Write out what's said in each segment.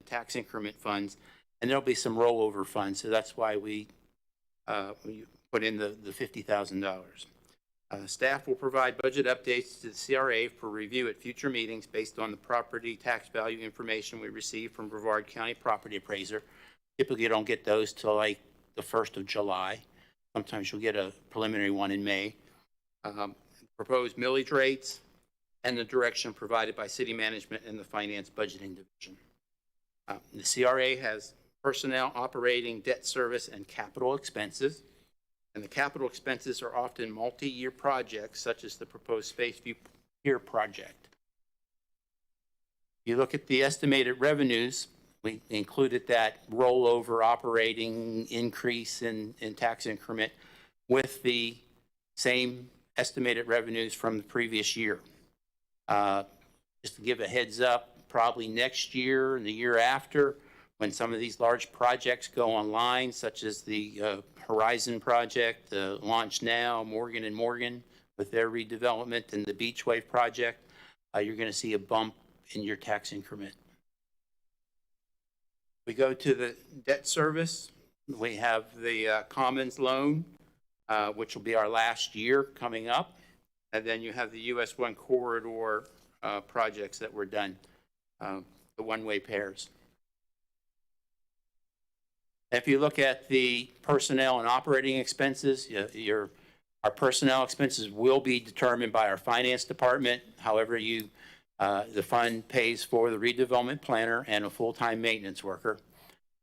tax increment funds, and there'll be some rollover funds. So that's why we put in the $50,000. Staff will provide budget updates to the CRA for review at future meetings based on the property tax value information we receive from Brevard County Property Appraiser. Typically, you don't get those till like the 1st of July. Sometimes you'll get a preliminary one in May. Proposed millage rates and the direction provided by city management and the finance budgeting division. The CRA has personnel, operating, debt service, and capital expenses. And the capital expenses are often multi-year projects, such as the proposed Spaceview Pier project. You look at the estimated revenues, we included that rollover operating increase in tax increment with the same estimated revenues from the previous year. Just to give a heads up, probably next year and the year after, when some of these large projects go online, such as the Horizon project, the Launch Now, Morgan and Morgan with their redevelopment, and the Beach Wave project, you're going to see a bump in your tax increment. We go to the debt service. We have the Commons loan, which will be our last year coming up. And then you have the US 1 corridor projects that were done, the one-way pairs. If you look at the personnel and operating expenses, our personnel expenses will be determined by our finance department. However, the fund pays for the redevelopment planner and a full-time maintenance worker.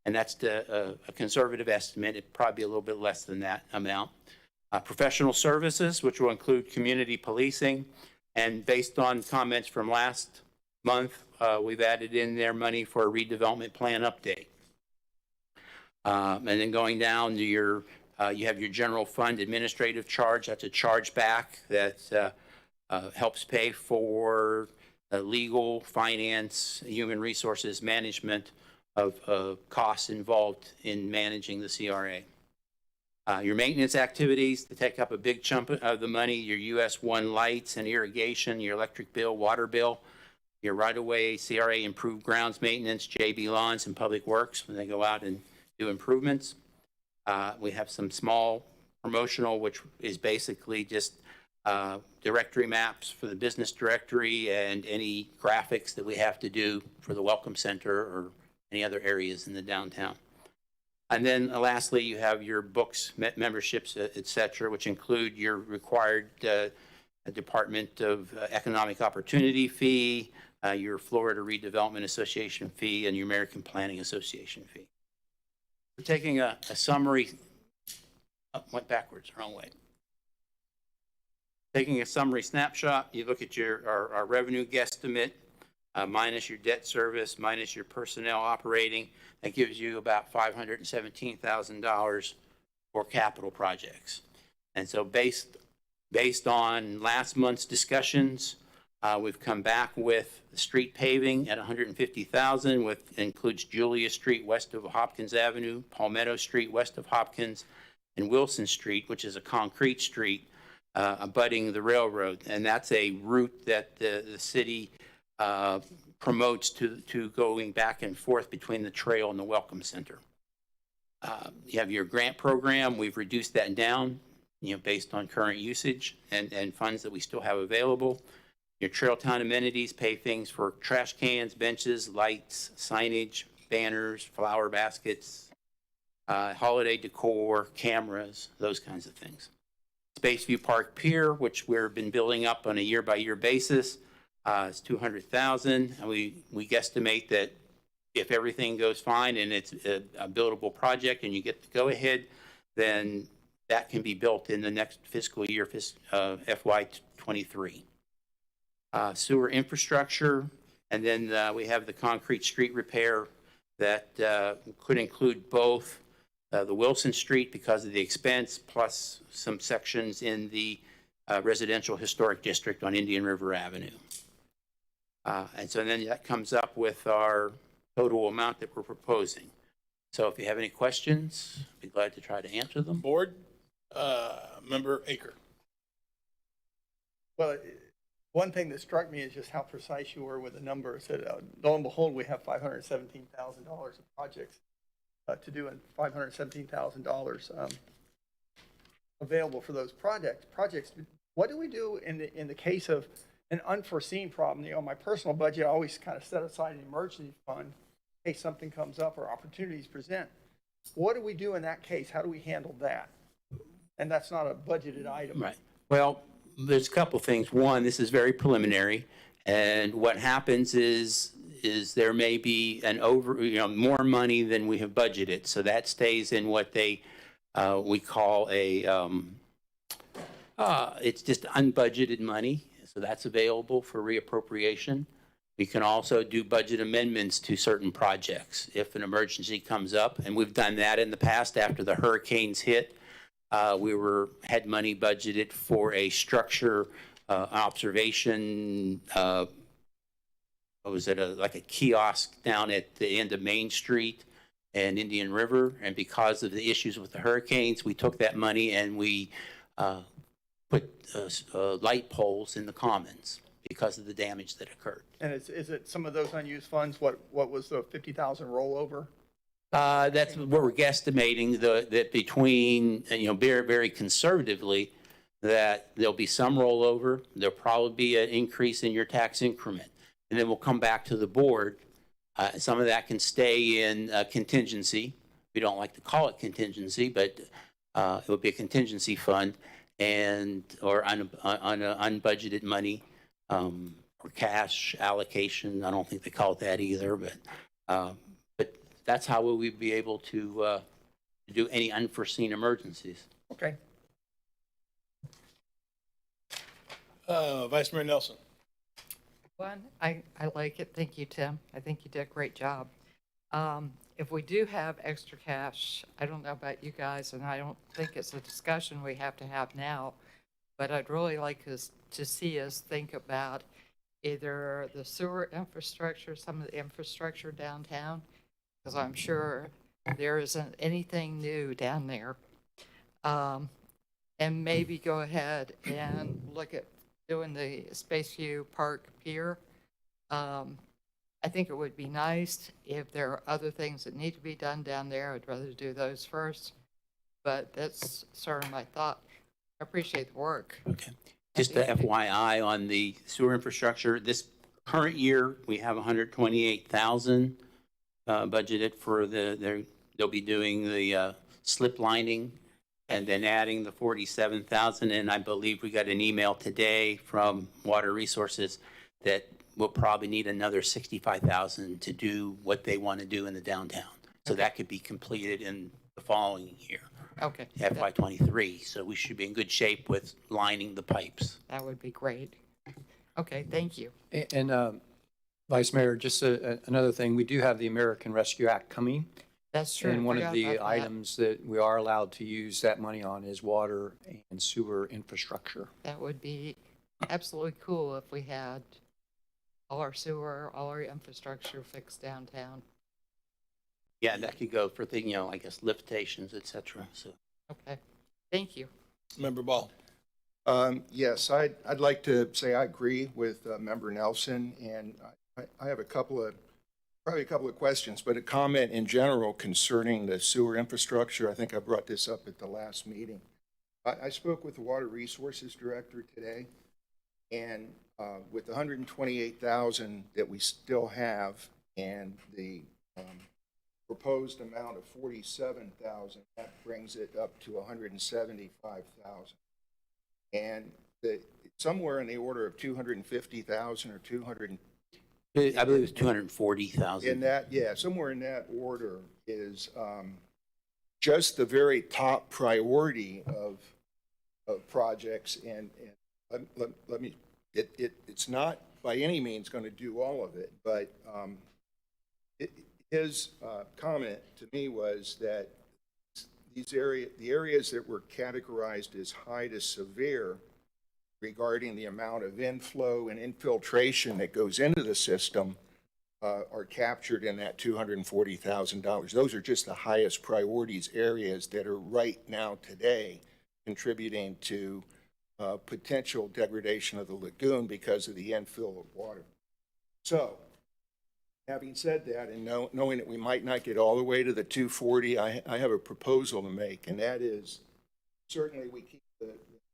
And that's a conservative estimate. It'd probably be a little bit less than that amount. Professional services, which will include community policing. And based on comments from last month, we've added in there money for a redevelopment plan update. And then going down to you have your general fund administrative charge. That's a charge back that helps pay for legal, finance, human resources management of costs involved in managing the CRA. Your maintenance activities to take up a big chunk of the money, your US 1 lights and irrigation, your electric bill, water bill, your right-of-way, CRA improved grounds maintenance, JB Lawns and Public Works when they go out and do improvements. We have some small promotional, which is basically just directory maps for the business directory and any graphics that we have to do for the Welcome Center or any other areas in the downtown. And then lastly, you have your books, memberships, et cetera, which include your required Department of Economic Opportunity fee, your Florida Redevelopment Association fee, and your American Planning Association fee. We're taking a summary, went backwards, wrong way. Taking a summary snapshot, you look at our revenue guesstimate, minus your debt service, minus your personnel operating. That gives you about $517,000 for capital projects. And so based on last month's discussions, we've come back with the street paving at $150,000, which includes Julia Street west of Hopkins Avenue, Palmetto Street west of Hopkins, and Wilson Street, which is a concrete street abutting the railroad. And that's a route that the city promotes to going back and forth between the trail and the Welcome Center. You have your grant program. We've reduced that down, based on current usage and funds that we still have available. Your trail town amenities pay things for trash cans, benches, lights, signage, banners, flower baskets, holiday decor, cameras, those kinds of things. Spaceview Park Pier, which we've been building up on a year-by-year basis, is $200,000, and we guesstimate that if everything goes fine and it's a buildable project and you get the go-ahead, then that can be built in the next fiscal year, FY23. Sewer infrastructure, and then we have the concrete street repair that could include both the Wilson Street because of the expense, plus some sections in the residential historic district on Indian River Avenue. And so then that comes up with our total amount that we're proposing. So if you have any questions, I'd be glad to try to answer them. Board, Member Aker. Well, One thing that struck me is just how precise you were with the numbers. That, lo and behold, we have $517,000 of projects to do, and $517,000 available for those projects. What do we do in the case of an unforeseen problem? You know, my personal budget, I always kind of set aside an emergency fund in case something comes up or opportunities present. What do we do in that case? How do we handle that? And that's not a budgeted item. Right. Well, there's a couple things. One, this is very preliminary, and what happens is there may be an more money than we have budgeted. So that stays in what we call it's just unbudgeted money. So that's available for reappropriation. We can also do budget amendments to certain projects if an emergency comes up, and we've done that in the past after the hurricanes hit. We had money budgeted for a structure observation. What was it? Like a kiosk down at the end of Main Street and Indian River. And because of the issues with the hurricanes, we took that money and we put light poles in the commons because of the damage that occurred. And is it some of those unused funds? What was the 50,000 rollover? That's what we're guesstimating, that between, very, very conservatively, that there'll be some rollover. There'll probably be an increase in your tax increment. And then we'll come back to the board. Some of that can stay in contingency. We don't like to call it contingency, but it would be a contingency fund or on unbudgeted money or cash allocation. I don't think they call it that either, but that's how we would be able to do any unforeseen emergencies. Okay. Vice Mayor Nelson. One, I like it. Thank you, Tim. I think you did a great job. If we do have extra cash, I don't know about you guys, and I don't think it's a discussion we have to have now, but I'd really like us to see us think about either the sewer infrastructure, some of the infrastructure downtown, because I'm sure there isn't anything new down there. And maybe go ahead and look at doing the Spaceview Park Pier. I think it would be nice if there are other things that need to be done down there. I'd rather do those first, but that's sort of my thought. I appreciate the work. Okay. Just a FYI on the sewer infrastructure, this current year, we have 128,000 budgeted for they'll be doing the slip lining and then adding the 47,000. And I believe we got an email today from Water Resources that we'll probably need another 65,000 to do what they want to do in the downtown. So that could be completed in the following year. Okay. FY23. So we should be in good shape with lining the pipes. That would be great. Okay, thank you. And Vice Mayor, just another thing, we do have the American Rescue Act coming. That's true. And one of Forgot the about that. items that we are allowed to use that money on is water and sewer infrastructure. That would be absolutely cool if we had all our sewer, all our infrastructure fixed downtown. Yeah, that could go for I guess lift stations, et cetera. So. Okay, thank you. Member Ball. Yes, I'd like to say I agree with Member Nelson, and I have probably a couple of questions, but a comment in general concerning the sewer infrastructure. I think I brought this up at the last meeting. I spoke with the Water Resources Director today, and with the 128,000 that we still have and the proposed amount of 47,000, that brings it up to 175,000. And somewhere in the order of 250,000 or 200. I believe it's 240,000. In that, yeah, somewhere in that order is just the very top priority of projects. And let me, it's not by any means going to do all of it, but his comment to me was that the areas that were categorized as high to severe regarding the amount of inflow and infiltration that goes into the system are captured in that $240,000. Those are just the highest priorities areas that are right now today contributing to potential degradation of the lagoon because of the infill of water. So, having said that, and knowing that we might not get all the way to the 240, I have a proposal to make, and that is certainly we keep the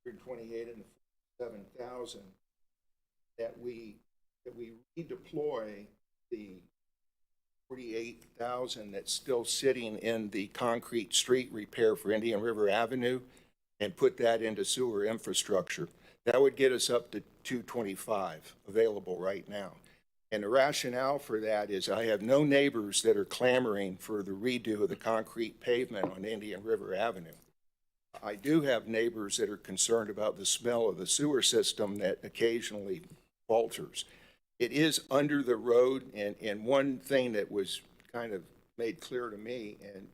128 and the 47,000, that we redeploy the 48,000 that's still sitting in the concrete street repair for Indian River Avenue and put that into sewer infrastructure. That would get us up to 225 available right now. And the rationale for that is I have no neighbors that are clamoring for the redo of the concrete pavement on Indian River Avenue. I do have neighbors that are concerned about the smell of the sewer system that occasionally falters. It is under the road, and one thing that was kind of made clear to me, and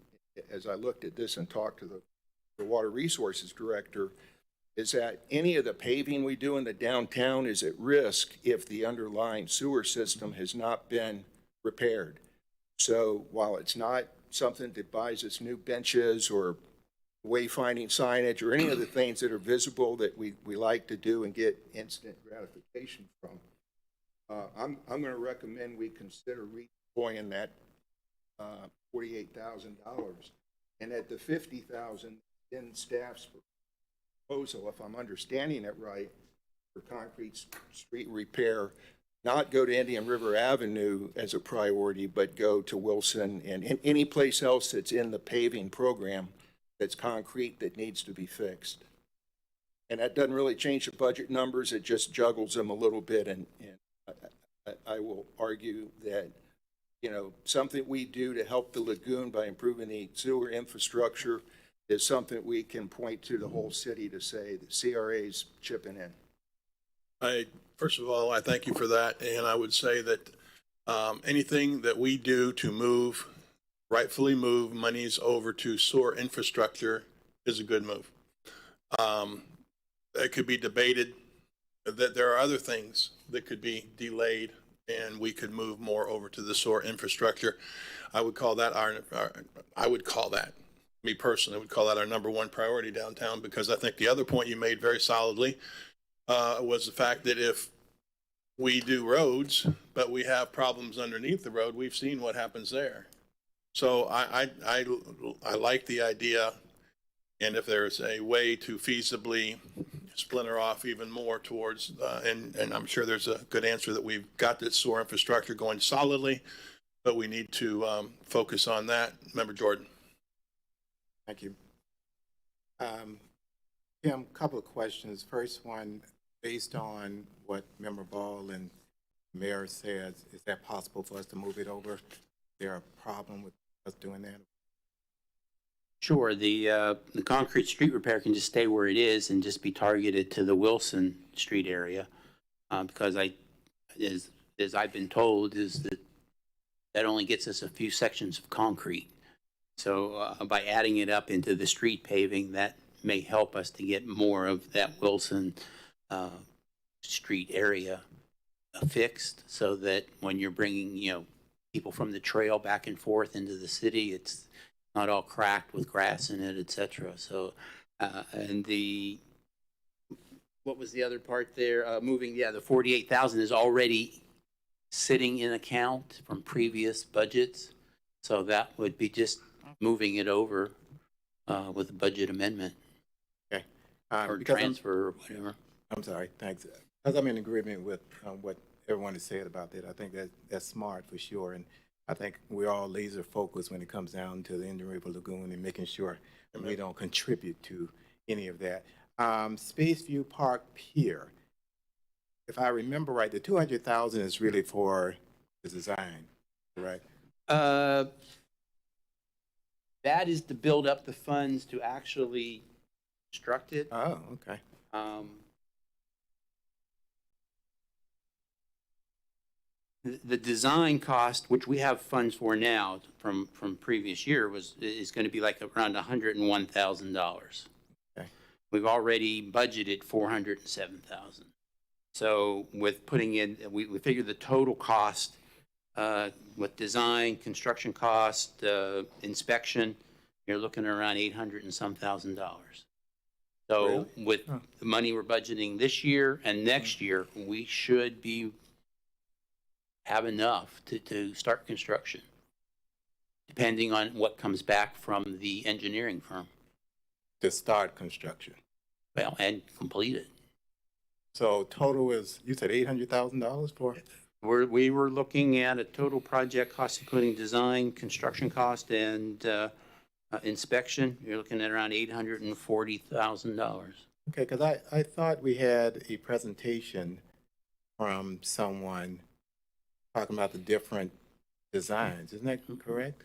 as I looked at this and talked to the Water Resources Director, is that any of the paving we do in the downtown is at risk if the underlying sewer system has not been repaired. So while it's not something that buys us new benches or wayfinding signage or any of the things that are visible that we like to do and get instant gratification from, I'm going to recommend we consider redeploying that $48,000, and at the $50,000 in staff's proposal, if I'm understanding it right, for concrete street repair, not go to Indian River Avenue as a priority, but go to Wilson and any place else that's in the paving program that's concrete that needs to be fixed. And that doesn't really change the budget numbers, it just juggles them a little bit, and I will argue that, you know, something we do to help the lagoon by improving the sewer infrastructure is something we can point to the whole city to say the CRA's chipping in. First of all, I thank you for that, and I would say that anything that we do to rightfully move monies over to sewer infrastructure is a good move. It could be debated that there are other things that could be delayed and we could move more over to the sewer infrastructure. I would call that me personally, would call that our number one priority downtown, because I think the other point you made very solidly was the fact that if we do roads, but we have problems underneath the road, we've seen what happens there. So I like the idea, and if there's a way to feasibly splinter off even more towards, and I'm sure there's a good answer that we've got this sewer infrastructure going solidly, but we need to focus on that. Member Jordan. Thank you. Tim, a couple of questions. First one, based on what Member Ball and Mayor says, is that possible for us to move it over? Is there a problem with us doing that? Sure, the concrete street repair can just stay where it is and just be targeted to the Wilson Street area, because as I've been told, is that only gets us a few sections of concrete. So by adding it up into the street paving, that may help us to get more of that Wilson Street area fixed, so that when you're bringing, you know, people from the trail back and forth into the city, it's not all cracked with grass in it, etc. So, and what was the other part there? The 48,000 is already sitting in account from previous budgets. So that would be just moving it over with a budget amendment Okay. or Because transfer or whatever. I'm sorry, thanks. Because I'm in agreement with what everyone has said about that. I think that's smart for sure. And I think we're all laser focused when it comes down to the Indian River Lagoon and making sure that we don't contribute to any of that. Space View Park Pier, if I remember right, the 200,000 is really for the design, correct? That is to build up the funds to actually construct it. Oh, okay. The design cost, which we have funds for now from previous year, is going to be like around $101,000. Okay. We've already budgeted $407,000. So with putting in, we figure the total cost with design, construction cost, inspection, you're looking around $800 and some thousand. So with the money we're budgeting this year and next year, we should have enough to start construction, depending on what comes back from the engineering firm. To start construction. Well, and complete it. So total is, you said $800,000 for? We were looking at a total project cost, including design, construction cost, and inspection. You're looking at around $840,000. Okay, because I thought we had a presentation from someone talking about the different designs. Isn't that correct?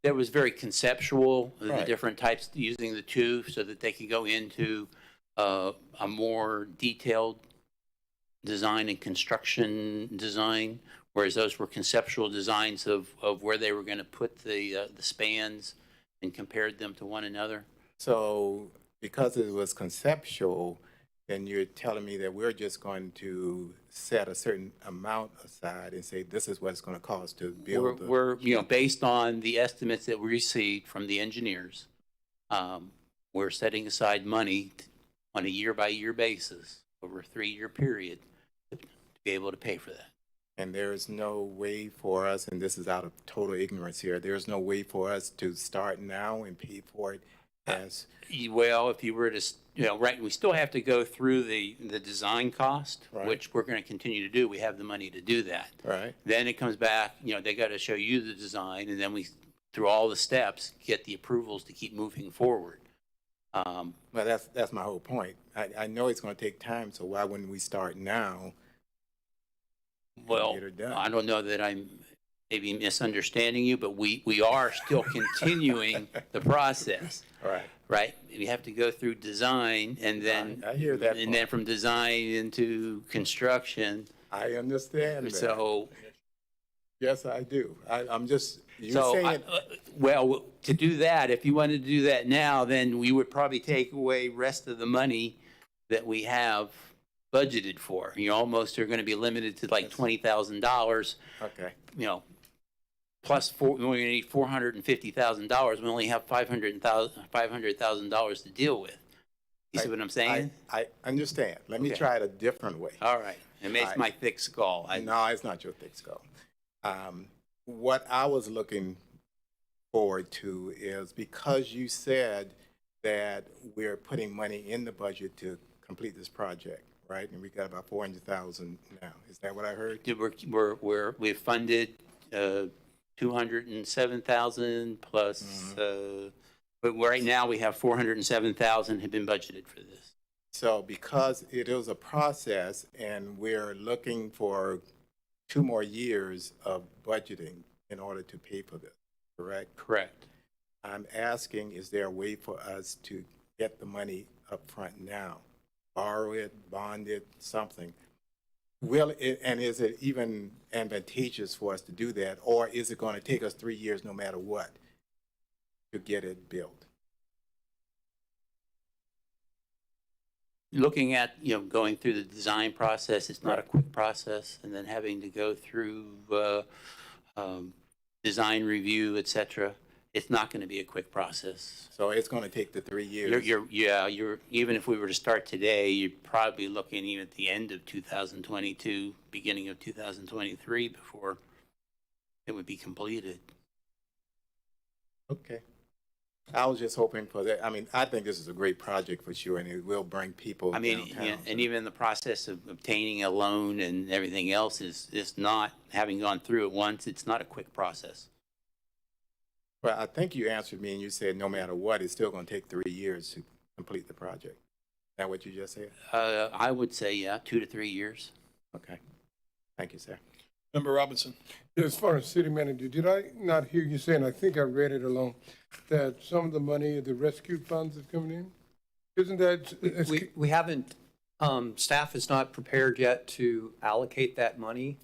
That was very conceptual, the Right. different types, using the two so that they could go into a more detailed design and construction design, whereas those were conceptual designs of where they were going to put the spans and compared them to one another. So because it was conceptual, then you're telling me that we're just going to set a certain amount aside and say, this is what it's going to cost to build. We're based on the estimates that we received from the engineers, we're setting aside money on a year-by-year basis over a 3-year period to be able to pay for that. And there is no way for us, and this is out of total ignorance here, there's no way for us to start now and pay for it as, Well, if you were to, right, we still have to go through the design cost, Right. which we're going to continue to do. We have the money to do that. right? Then it comes back, they got to show you the design, and then we, through all the steps, get the approvals to keep moving forward. Well, that's my whole point. I know it's going to take time, so why wouldn't we start now? and Well, get it done? I don't know that I'm maybe misunderstanding you, but we are still continuing the process, Right. right? We have to go through design and then, I hear that and then from design into construction. I understand that. So, Yes, I do. I'm just, you're so, saying, well, to do that, if you wanted to do that now, then we would probably take away rest of the money that we have budgeted for. You almost are going to be limited to like $20,000, okay. plus we're going to need $450,000. We only have $500,000 to deal with. You see what I'm saying? I understand. Let me Okay. try it a different way. All right. It makes Right. my thick skull. No, it's not your thick skull. What I was looking forward to is because you said that we're putting money in the budget to complete this project, right? And we got about 400,000 now. Is that what I heard? We've funded 207,000 plus, but right now we have 407,000 have been budgeted for this. So because it is a process and we're looking for 2 more years of budgeting in order to pay for this, correct? Correct. I'm asking, is there a way for us to get the money up front now? Borrow it, bond it, something? And is it even advantageous for us to do that? Or is it going to take us 3 years no matter what to get it built? Looking at, going through the design process, it's not a quick process, and then having to go through design review, et cetera, it's not going to be a quick process. So it's going to take the 3 years? You're even if we were to start today, you're probably looking even at the end of 2022, beginning of 2023 before it would be completed. Okay. I was just hoping for that. I mean, I think this is a great project for sure, and it will bring people I mean, downtown. and even the process of obtaining a loan and everything else is not, having gone through it once, it's not a quick process. Well, I think you answered me and you said no matter what, it's still going to take 3 years to complete the project. Is that what you just said? I would say, 2 to 3 years. Okay. Thank you, sir. Member Robinson? As far as city manager, did I not hear you saying, I think I read it along, that some of the money of the rescue funds is coming in? Isn't that? We haven't, staff is not prepared yet to allocate that money,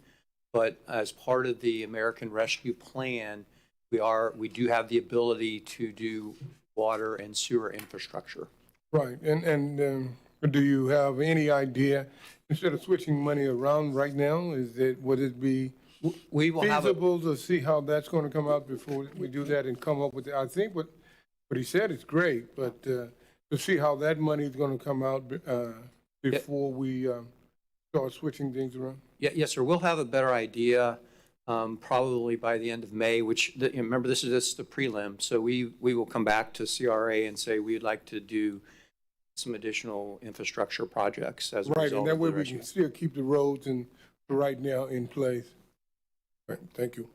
but as part of the American Rescue Plan, we do have the ability to do water and sewer infrastructure. Right, and do you have any idea, instead of switching money around right now, would it be We will have, feasible to see how that's going to come out before we do that and come up with, I think what he said is great, but to see how that money is gonna come out, before we, start switching things around? Yes, sir. We'll have a better idea, probably by the end of May, which, remember, this is the prelim. So we will come back to CRA and say we'd like to do some additional infrastructure projects as a Right, result and that of way the we rescue. can still keep the roads and, right now in place. Right, thank you.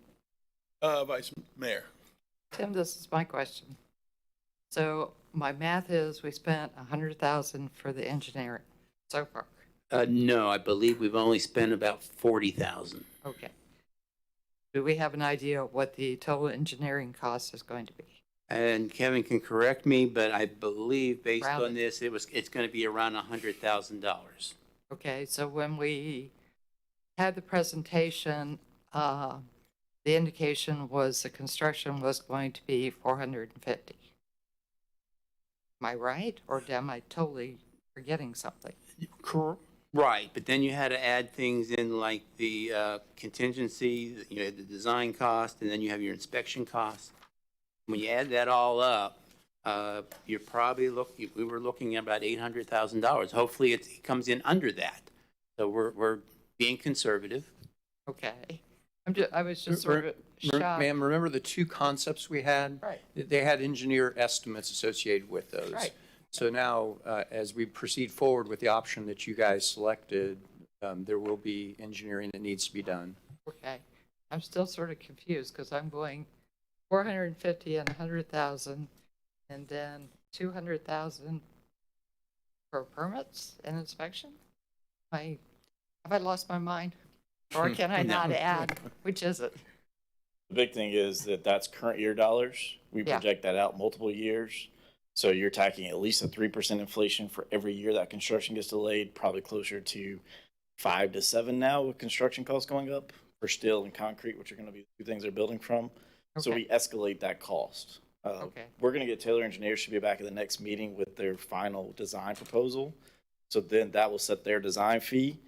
Vice Mayor. Tim, this is my question. So my math is we spent 100,000 for the engineering so far. No, I believe we've only spent about 40,000. Okay. Do we have an idea of what the total engineering cost is going to be? And Kevin can correct me, but I believe based Round on this, it's going to be around $100,000. Okay, so when we had the presentation, the indication was the construction was going to be 450. Am I right, or am I totally forgetting something? Right, but then you had to add things in like the contingency, the design cost, and then you have your inspection cost. When you add that all up, you're probably we were looking at about $800,000. Hopefully it comes in under that. So we're being conservative. Okay. I was just sort of shocked. Ma'am, remember the two concepts we had? Right. They had engineer estimates associated with those. Right. So now, as we proceed forward with the option that you guys selected, there will be engineering that needs to be done. Okay. I'm still sort of confused because I'm going 450 and 100,000 and then 200,000 for permits and inspection? Have I lost my mind? Or can I not add? Which is it? The big thing is that that's current year dollars. We Yeah. project that out multiple years. So you're tacking at least a 3% inflation for every year that construction gets delayed, probably closer to 5 to 7 now with construction costs going up for steel and concrete, which are going to be the two things they're building from. So Okay. we escalate that cost. Okay. We're going to get Taylor Engineers should be back at the next meeting with their final design proposal. So then that will set their design fee.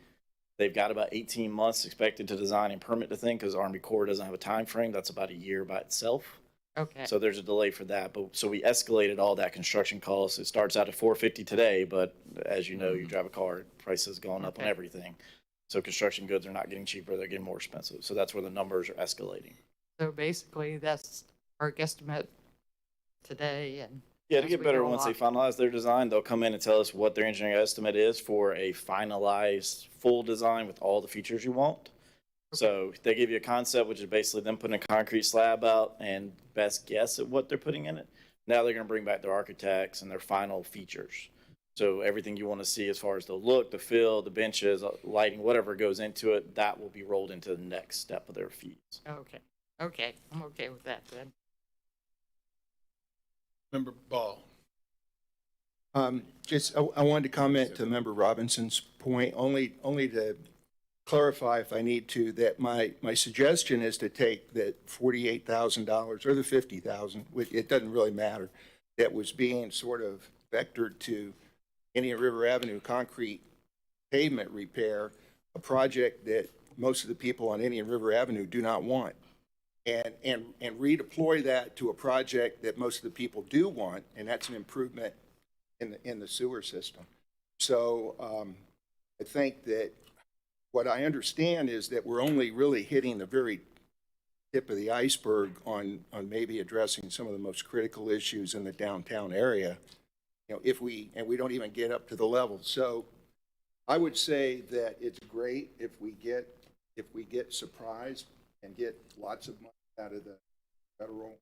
They've got about 18 months expected to design and permit the thing because Army Corps doesn't have a time frame. That's about a year by itself. Okay. So there's a delay for that. But so we escalated all that construction costs. It starts out at 450 today, but as you know, you drive a car, prices has gone up on Okay. everything. So construction goods are not getting cheaper, they're getting more expensive. So that's where the numbers are escalating. So basically, that's our guesstimate today and. Yeah, to as get we better, go once they along. finalize their design, they'll come in and tell us what their engineering estimate is for a finalized full design with all the features you want. So they give you a concept, which is basically them putting a concrete slab out and best guess at what they're putting in it. Now they're going to bring back their architects and their final features. So everything you want to see as far as the look, the feel, the benches, lighting, whatever goes into it, that will be rolled into the next step of their fees. Okay. Okay. I'm okay with that then. Member Ball. I wanted to comment to Member Robinson's point, only to clarify if I need to, that my suggestion is to take that $48,000 or the 50,000, which it doesn't really matter, that was being sort of vectored to Indian River Avenue concrete pavement repair, a project that most of the people on Indian River Avenue do not want. And redeploy that to a project that most of the people do want, and that's an improvement in the sewer system. So I think that what I understand is that we're only really hitting the very tip of the iceberg on maybe addressing some of the most critical issues in the downtown area. If we don't even get up to the level. So I would say that it's great if we get surprised and get lots of money out of the federal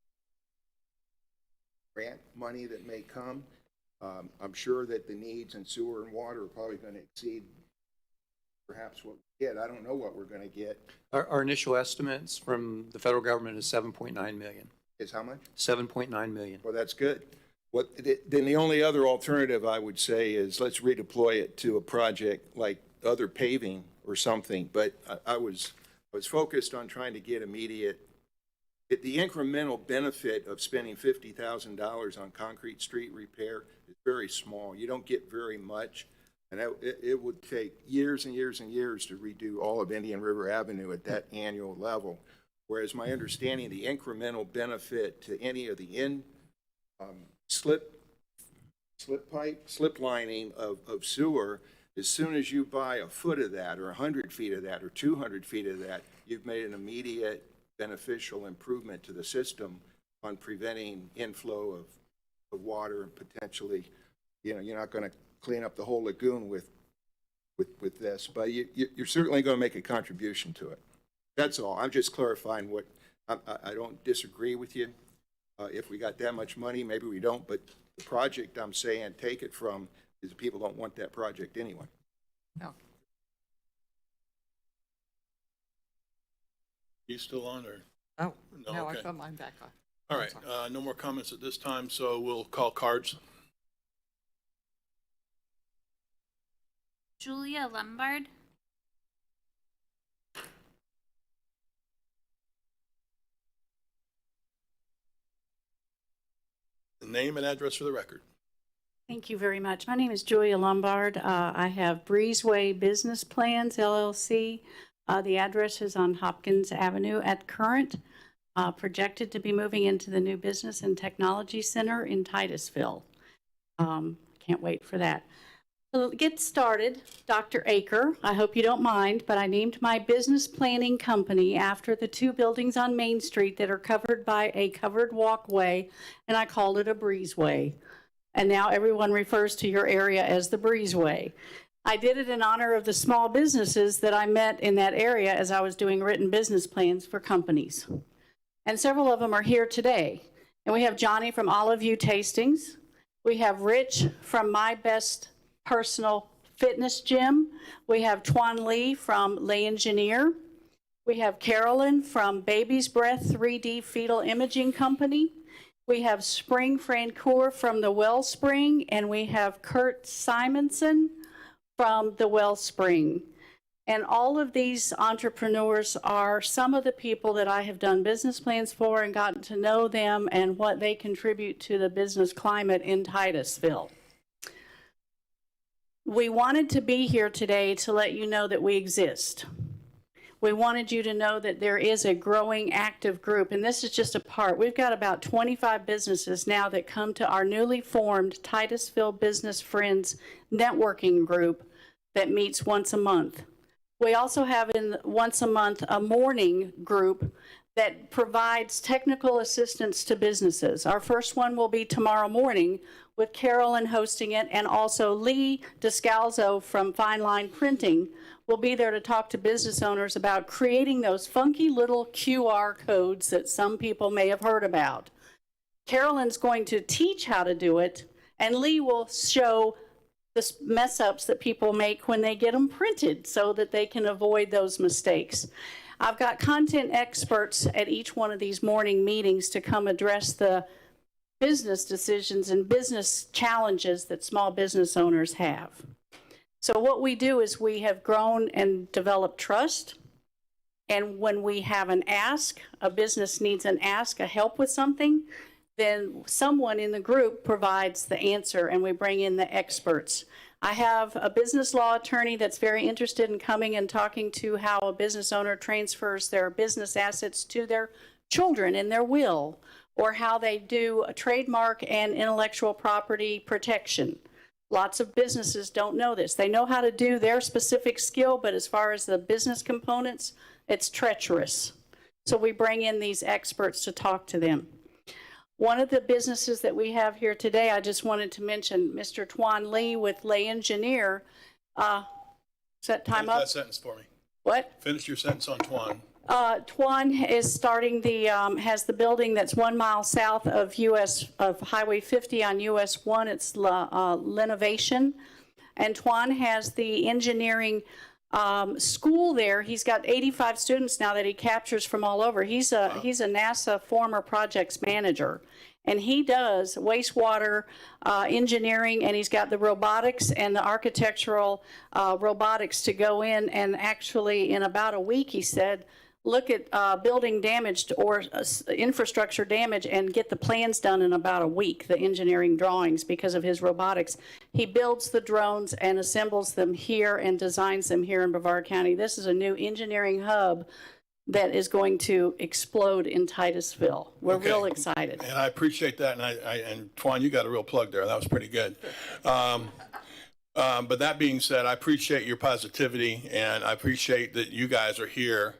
grant money that may come. I'm sure that the needs in sewer and water are probably going to exceed perhaps what we get. I don't know what we're going to get. Our initial estimates from the federal government is 7.9 million. Is how much? 7.9 million. Well, that's good. Then the only other alternative I would say is let's redeploy it to a project like other paving or something. But I was focused on trying to get immediate. The incremental benefit of spending $50,000 on concrete street repair is very small. You don't get very much, and it would take years and years and years to redo all of Indian River Avenue at that annual level. Whereas my understanding, the incremental benefit to any of the slip slip lining of sewer, as soon as you buy a foot of that, or 100 feet of that, or 200 feet of that, you've made an immediate beneficial improvement to the system on preventing inflow of water and potentially, you're not going to clean up the whole lagoon with this, but you're certainly going to make a contribution to it. That's all. I'm just clarifying what, I don't disagree with you. If we got that much money, maybe we don't, but the project I'm saying take it from is people don't want that project anyway. No. You still on or? Oh, No, no, I okay. put mine back on. All right, no more comments at this time, so we'll call cards. Julia Lombard. The name and address for the record. Thank you very much. My name is Julia Lombard. I have Breezeway Business Plans, LLC. The address is on Hopkins Avenue at Current, projected to be moving into the new Business and Technology Center in Titusville. Can't wait for that. So get started, Dr. Aker, I hope you don't mind, but I named my business planning company after the two buildings on Main Street that are covered by a covered walkway, and I called it a breezeway. And now everyone refers to your area as the breezeway. I did it in honor of the small businesses that I met in that area as I was doing written business plans for companies. And several of them are here today. And we have Johnny from Olive View Tastings. We have Rich from My Best Personal Fitness Gym. We have Tuan Lee from Lay Engineer. We have Carolyn from Baby's Breath 3D Fetal Imaging Company. We have Spring Francoeur from the Wellspring, and we have Kurt Simonson from the Wellspring. And all of these entrepreneurs are some of the people that I have done business plans for and gotten to know them and what they contribute to the business climate in Titusville. We wanted to be here today to let you know that we exist. We wanted you to know that there is a growing active group, and this is just a part. We've got about 25 businesses now that come to our newly formed Titusville Business Friends networking group that meets once a month. We also have once a month a morning group that provides technical assistance to businesses. Our first one will be tomorrow morning with Carolyn hosting it, and also Lee Descalzo from Fine Line Printing will be there to talk to business owners about creating those funky little QR codes that some people may have heard about. Carolyn's going to teach how to do it, and Lee will show the mess ups that people make when they get them printed so that they can avoid those mistakes. I've got content experts at each one of these morning meetings to come address the business decisions and business challenges that small business owners have. So what we do is we have grown and developed trust. And when we have an ask, a business needs an ask, a help with something, then someone in the group provides the answer and we bring in the experts. I have a business law attorney that's very interested in coming and talking to how a business owner transfers their business assets to their children in their will, or how they do a trademark and intellectual property protection. Lots of businesses don't know this. They know how to do their specific skill, but as far as the business components, it's treacherous. So we bring in these experts to talk to them. One of the businesses that we have here today, I just wanted to mention, Mr. Tuan Lee with Lay Engineer. Is that time Finish up? that sentence for me. What? Finish your sentence on Tuan. Tuan is starting has the building that's 1 mile south of Highway 50 on US 1. It's Linovation. And Tuan has the engineering school there. He's got 85 students now that he captures from all over. He's a NASA former projects manager, and he does wastewater engineering, and he's got the robotics and the architectural robotics to go in, and actually in about a week, he said, look at building damaged or infrastructure damage and get the plans done in about a week, the engineering drawings, because of his robotics. He builds the drones and assembles them here and designs them here in Brevard County. This is a new engineering hub that is going to explode in Titusville. We're real Okay. excited. And I appreciate that, and and Twan, you got a real plug there. That was pretty good. But that being said, I appreciate your positivity, and I appreciate that you guys are here,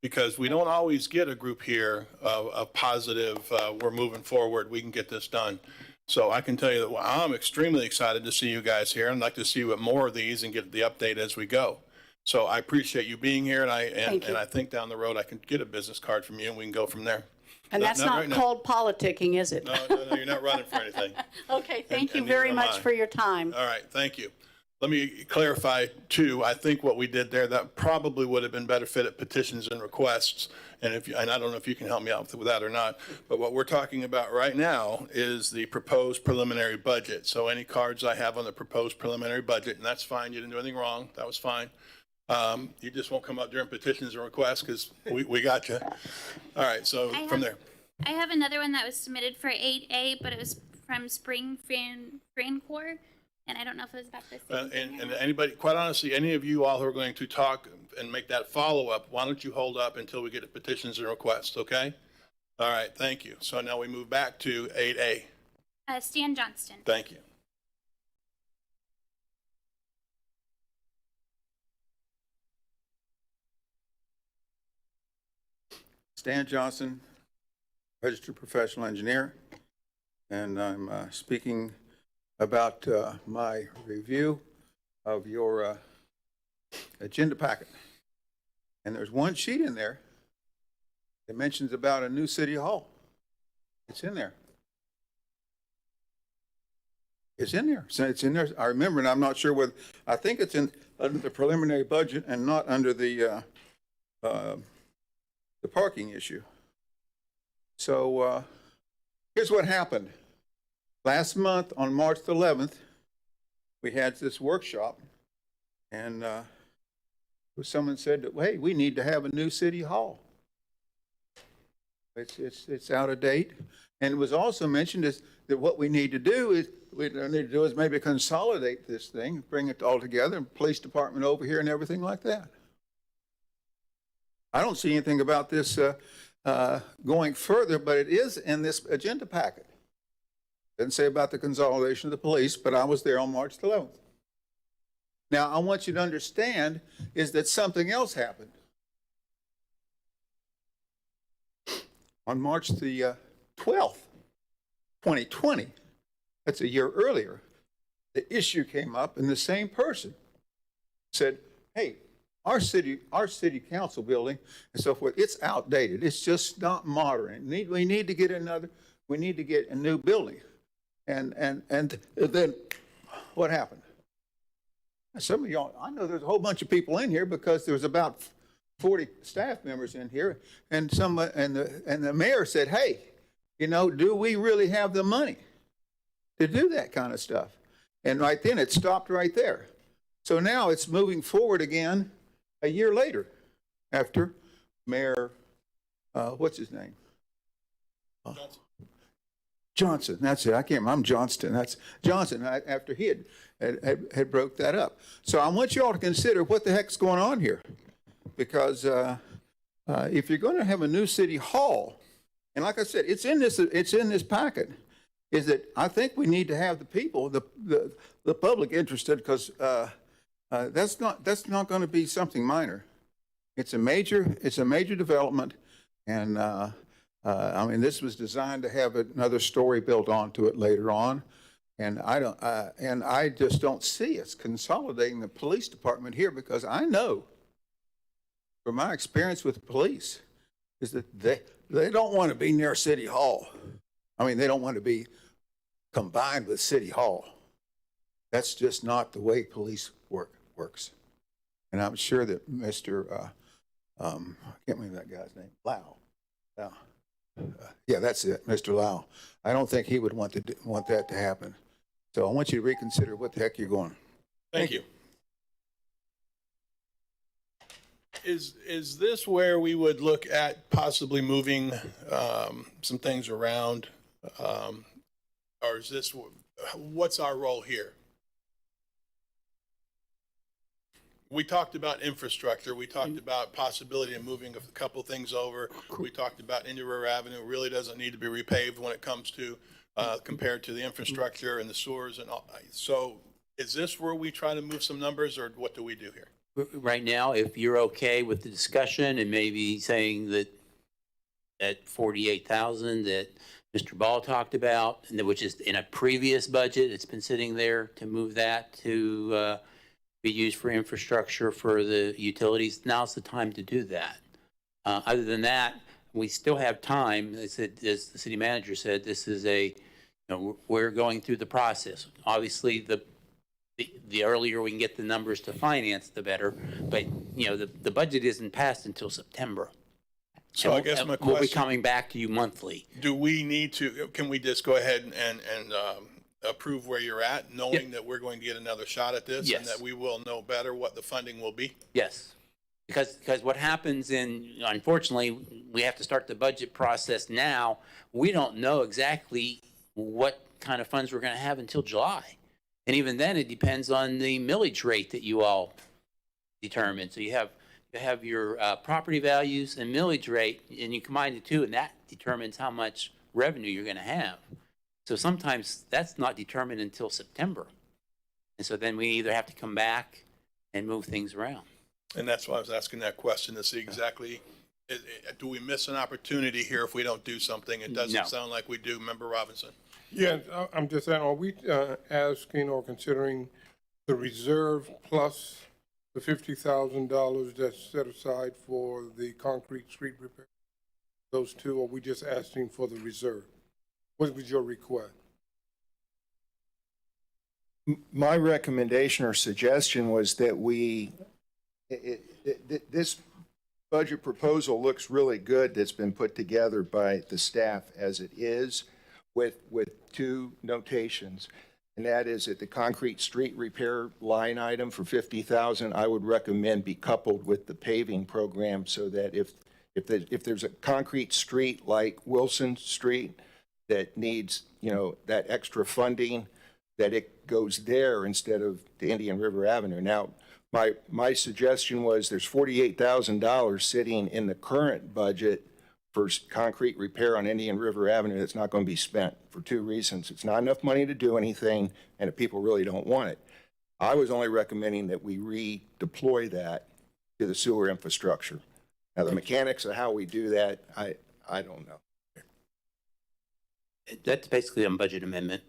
because we don't always get a group here of positive, we're moving forward, we can get this done. So I can tell you that I'm extremely excited to see you guys here, and I'd like to see what more of these and get the update as we go. So I appreciate you being here, and Thank you. I think down the road I can get a business card from you, and we can go from there. And that's not right now. called politicking, is it? No, you're not running for anything. Okay, thank you and very neither am much I. for your time. All right, thank you. Let me clarify too, I think what we did there, that probably would have been better fit at petitions and requests. And and I don't know if you can help me out with that or not, but what we're talking about right now is the proposed preliminary budget. So any cards I have on the proposed preliminary budget, and that's fine, you didn't do anything wrong, that was fine. You just won't come up during petitions and requests because we got you. All right, so from there. I have another one that was submitted for 8A, but it was from Spring Francoeur, and I don't know if it was about the same thing or And not. anybody, quite honestly, any of you all who are going to talk and make that follow-up, why don't you hold up until we get to petitions and requests, okay? All right, thank you. So now we move back to 8A. Stan Johnston. Thank you. Stan Johnson, registered professional engineer, and I'm speaking about my review of your agenda packet. And there's one sheet in there that mentions about a new city hall. It's in there. It's in there. So it's in there. I remember, and I'm not sure whether, I think it's in under the preliminary budget and not under the parking issue. So here's what happened. Last month on March the 11th, we had this workshop, and someone said that, hey, we need to have a new city hall. It's out of date. And it was also mentioned that what we need to do is maybe consolidate this thing, bring it all together, and police department over here and everything like that. I don't see anything about this going further, but it is in this agenda packet. Doesn't say about the consolidation of the police, but I was there on March the 11th. Now, I want you to understand is that something else happened. On March the 12th, 2020, that's a year earlier, the issue came up and the same person said, hey, our city council building and so forth, it's outdated. It's just not modern. We need to get a new building. And then what happened? Some of y'all, I know there's a whole bunch of people in here because there was about 40 staff members in here, and the mayor said, hey, do we really have the money to do that kind of stuff? And right then it stopped right there. So now it's moving forward again a year later after Mayor, what's his name? Johnson, that's it. I can't remember. I'm Johnston. That's Johnson, after he had broke that up. So I want you all to consider what the heck's going on here. Because if you're going to have a new city hall, and like I said, it's in this packet, is that I think we need to have the people, the public interested, because that's not going to be something minor. It's a major development, and I mean, this was designed to have another story built onto it later on, and I just don't see us consolidating the police department here, because I know from my experience with the police is that they don't want to be near City Hall. I mean, they don't want to be combined with City Hall. That's just not the way police works. And I'm sure that Mr. I can't remember that guy's name, Lau. Yeah, that's it, Mr. Lau. I don't think he would want that to happen. So I want you to reconsider what the heck you're going. Thank you. Is this where we would look at possibly moving some things around? Or is this, what's our role here? We talked about infrastructure. We talked about possibility of moving a couple things over. We talked about Indian River Avenue really doesn't need to be repaved when it comes to, compared to the infrastructure and the sewers and all. So is this where we try to move some numbers, or what do we do here? Right now, if you're okay with the discussion and maybe saying that at 48,000 that Mr. Ball talked about, and which is in a previous budget, it's been sitting there to move that to be used for infrastructure for the utilities. Now's the time to do that. Other than that, we still have time. As the city manager said, this is we're going through the process. Obviously, the earlier we can get the numbers to finance, the better. But, the budget isn't passed until September. So I guess my We'll be question, coming back to you monthly. do we need to, can we just go ahead and approve where you're at, knowing that we're going to get another shot at this? And Yes. that we will know better what the funding will be? Yes. Because what happens unfortunately, we have to start the budget process now. We don't know exactly what kind of funds we're going to have until July. And even then, it depends on the millage rate that you all determine. So you have your property values and millage rate, and you combine the two, and that determines how much revenue you're going to have. So sometimes that's not determined until September. And so then we either have to come back and move things around. And that's why I was asking that question, to see exactly, do we miss an opportunity here if we don't do something? It doesn't No. sound like we do. Member Robinson? Yeah, I'm just saying, are we asking or considering the reserve plus the $50,000 that's set aside for the concrete street repair? Those two, or are we just asking for the reserve? What was your request? My recommendation or suggestion was that this budget proposal looks really good that's been put together by the staff as it is, with two notations. And that is that the concrete street repair line item for 50,000, I would recommend be coupled with the paving program, so that if there's a concrete street like Wilson Street that needs, that extra funding, that it goes there instead of the Indian River Avenue. Now, my suggestion was there's $48,000 sitting in the current budget for concrete repair on Indian River Avenue that's not going to be spent for two reasons. It's not enough money to do anything, and if people really don't want it. I was only recommending that we redeploy that to the sewer infrastructure. Now, the mechanics of how we do that, I don't know. That's basically a budget amendment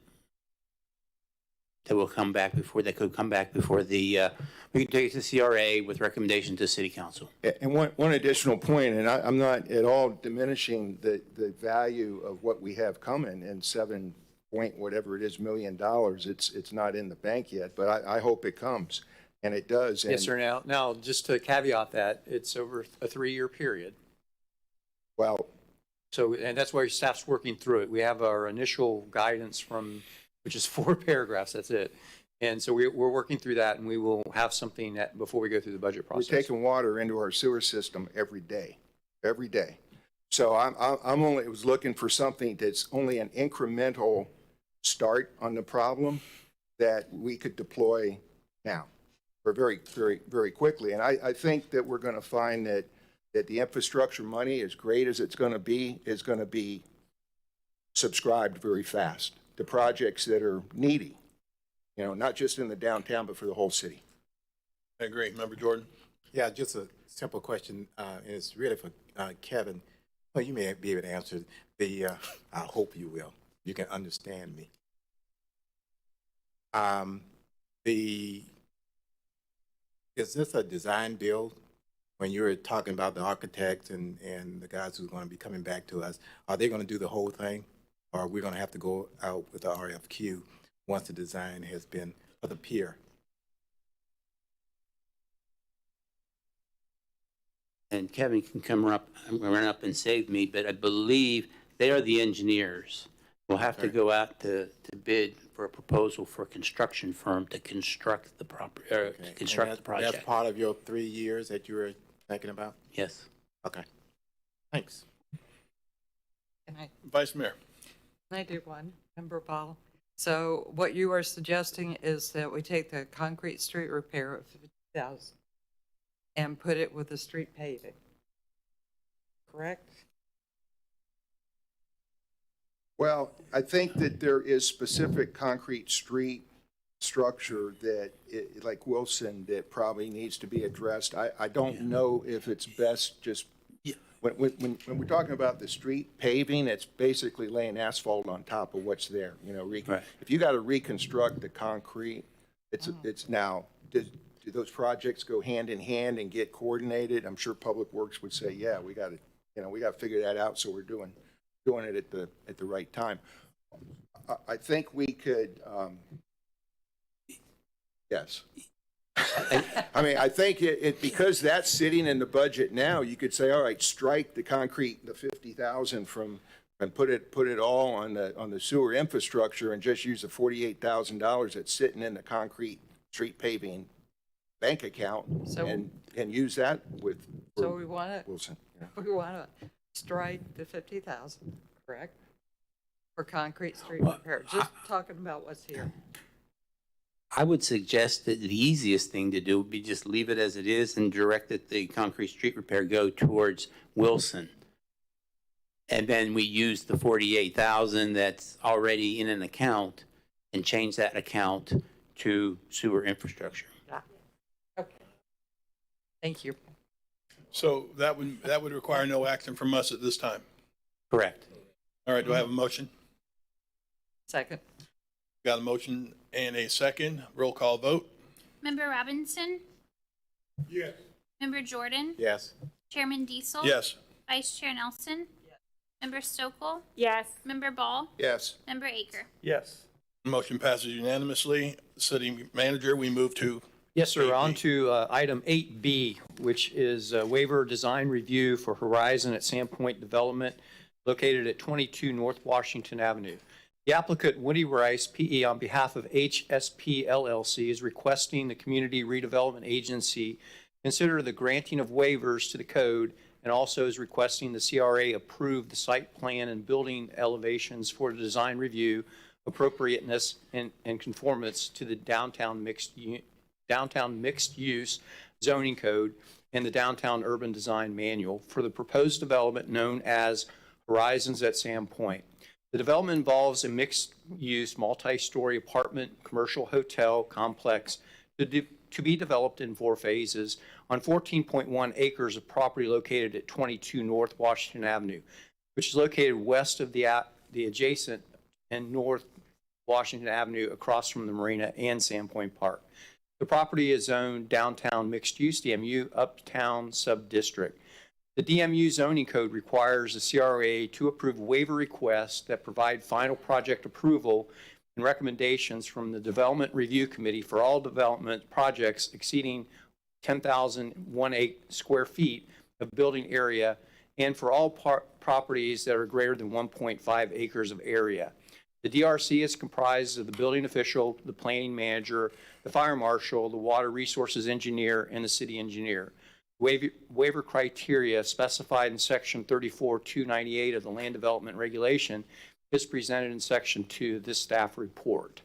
that will come back before, we can take it to CRA with recommendation to City Council. And one additional point, and I'm not at all diminishing the value of what we have coming in $7 point whatever it is $million. It's not in the bank yet, but I hope it comes, and it does. Yes, sir. Now, just to caveat that, it's over a 3-year period. Well, So, and that's why staff's working through it. We have our initial guidance which is 4 paragraphs, that's it. And so we're working through that, and we will have something before we go through the budget process. we're taking water into our sewer system every day. So I was looking for something that's only an incremental start on the problem that we could deploy now, or very, very, very quickly. And I think that we're going to find that the infrastructure money, as great as it's going to be, is going to be subscribed very fast to projects that are needy, not just in the downtown, but for the whole city. I agree. Member Jordan? Yeah, just a simple question, and it's really for Kevin. Well, you may be able to answer I hope you will. You can understand me. Is this a design build? When you were talking about the architects and the guys who's going to be coming back to us, are they going to do the whole thing? Or are we going to have to go out with the RFQ once the design has been for the pier? And Kevin can run up and save me, but I believe they are the engineers. We'll have to go out to bid for a proposal for a construction firm to construct the property, or to construct the project. That's part of your 3 years that you were thinking about? Yes. Okay. Thanks. Vice Mayor? Can I do one, Member Ball? So what you are suggesting is that we take the concrete street repair of and put it with the street paving. Correct? Well, I think that there is specific concrete street structure that, like Wilson, that probably needs to be addressed. I don't know if it's best just, when we're talking about the street paving, it's basically laying asphalt on top of what's there, you know. Right. If you got to reconstruct the concrete, it's now, do those projects go hand in hand and get coordinated? I'm sure Public Works would say, yeah, we got to figure that out, so we're doing it at the right time. I think we could, yes. I mean, I think because that's sitting in the budget now, you could say, all right, strike the concrete, the 50,000 from, and put it all on the sewer infrastructure and just use the $48,000 that's sitting in the concrete street paving bank account So- and use that with So we want to, Wilson. Yeah. we want to strike the 50,000, correct? For concrete street repair, just talking about what's here. I would suggest that the easiest thing to do would be just leave it as it is and direct that the concrete street repair go towards Wilson. And then we use the 48,000 that's already in an account and change that account to sewer infrastructure. Okay. Thank you. So that would require no action from us at this time. Correct. All right, do I have a motion? Second. Got a motion and a second. Roll call vote. Member Robinson? Yes. Member Jordan? Yes. Chairman Diesel? Yes. Vice Chair Nelson? Member Stokel? Yes. Member Ball? Yes. Member Aker? Yes. Motion passes unanimously. City Manager, we move to Yes, sir. 8B. On to item 8B, which is waiver design review for Horizon at Sandpoint Development located at 22 North Washington Avenue. The applicant, Woody Rice, PE, on behalf of HSP LLC, is requesting the Community Redevelopment Agency consider the granting of waivers to the code and also is requesting the CRA approve the site plan and building elevations for the design review, appropriateness, and conformance to the downtown mixed use zoning code and the downtown urban design manual for the proposed development known as Horizons at Sandpoint. The development involves a mixed-use, multi-story apartment, commercial hotel complex to be developed in 4 phases on 14.1 acres of property located at 22 North Washington Avenue, which is located west of the adjacent and North Washington Avenue across from the marina and Sandpoint Park. The property is zoned downtown mixed-use DMU uptown sub-district. The DMU zoning code requires the CRA to approve waiver requests that provide final project approval and recommendations from the Development Review Committee for all development projects exceeding 10,001 square feet of building area and for all properties that are greater than 1.5 acres of area. The DRC is comprised of the building official, the planning manager, the fire marshal, the water resources engineer, and the city engineer. Waiver criteria specified in Section 34-298 of the Land Development Regulation is presented in Section 2 of this staff report.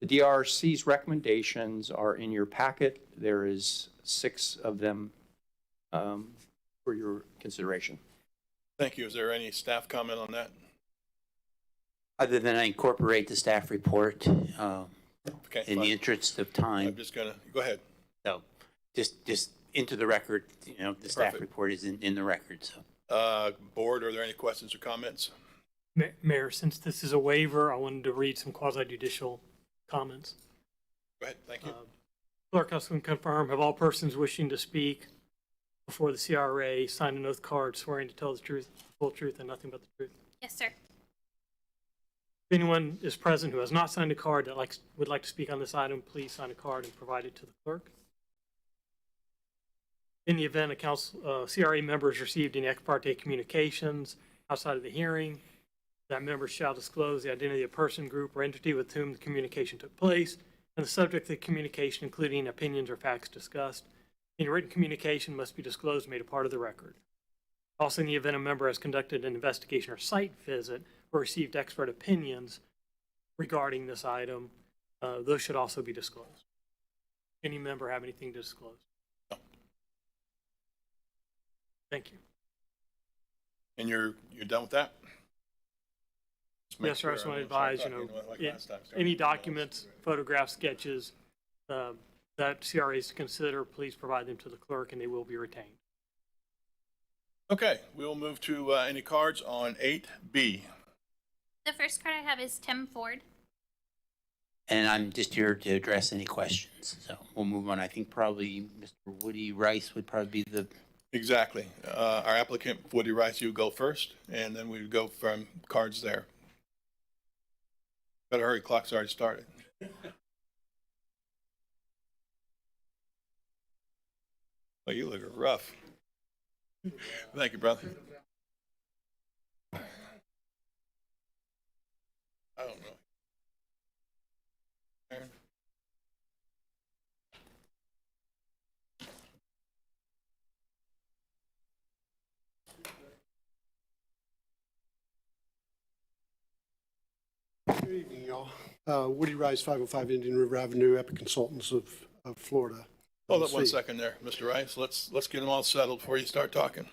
The DRC's recommendations are in your packet. There is 6 of them for your consideration. Thank you. Is there any staff comment on that? Other than I incorporate the staff report Okay, in fine. the interest of I'm time. just gonna, go ahead. So just into the record, the staff Perfect. report is in the record, so. Board, are there any questions or comments? Mayor, since this is a waiver, I wanted to read some quasi-judicial comments. Go ahead, thank you. Clerk Huston confirm, have all persons wishing to speak before the CRA signed an oath card swearing to tell the truth, the full truth, and nothing but the truth? Yes, sir. If anyone is present who has not signed a card that would like to speak on this item, please sign a card and provide it to the clerk. In the event a CRA member has received any ex parte communications outside of the hearing, that member shall disclose the identity of person, group, or entity with whom the communication took place, and the subject of the communication, including opinions or facts discussed. Any written communication must be disclosed, made a part of the record. Also, in the event a member has conducted an investigation or site visit or received expert opinions regarding this item, those should also be disclosed. Any member have anything to disclose? Thank you. And you're done with that? Just make Yes, sir. I just sure want to I'm advise, talking, like it- last time, start any with emails. documents, photographs, sketches that CRA is to consider, please provide them to the clerk and they will be retained. Okay, we will move to any cards on 8B. The first card I have is Tim Ford. And I'm just here to address any questions. So we'll move on. I think probably Mr. Woody Rice would probably be the, Exactly. Our applicant, Woody Rice, you go first, and then we would go from cards there. Better hurry, clock's already started. Oh, you look rough. Thank you, brother. I don't know. Aaron? Good evening, y'all. Woody Rice, 505 Indian River Avenue, Epic Consultants of Florida. Hold up one LLC. second there, Mr. Rice. Let's get them all settled before you start talking.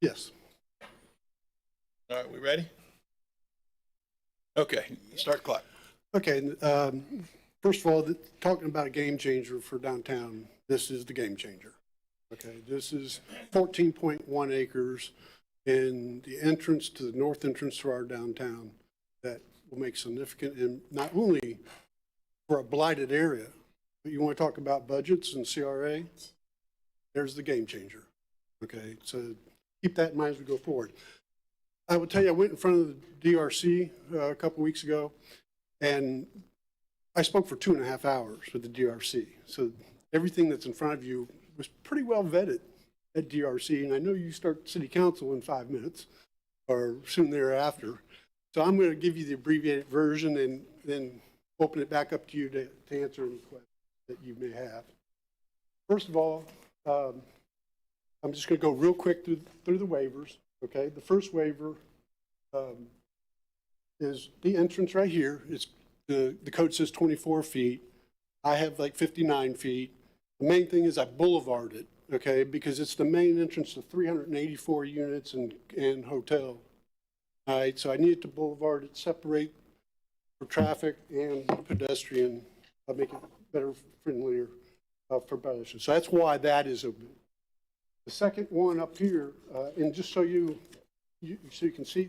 Yes. All right, we ready? Okay, start clock. Okay, first of all, talking about a game changer for downtown, this is the game changer. Okay, this is 14.1 acres in the entrance to the north entrance to our downtown that will make significant, and not only for a blighted area, but you want to talk about budgets and CRA, there's the game changer. Okay, so keep that in mind as we go forward. I will tell you, I went in front of the DRC a couple weeks ago, and I spoke for 2.5 hours with the DRC. So everything that's in front of you was pretty well vetted at DRC, and I know you start city council in 5 minutes or soon thereafter. So I'm going to give you the abbreviated version and then open it back up to you to answer any questions that you may have. First of all, I'm just going to go real quick through the waivers. Okay, the first waiver is the entrance right here. It's the code says 24 feet. I have like 59 feet. The main thing is I boulevard it, okay, because it's the main entrance to 384 units and hotel. All right, so I needed to boulevard it, separate for traffic and pedestrian, make it better, friendlier for pedestrians. So that's why that is open. The second one up here, and just so you can see,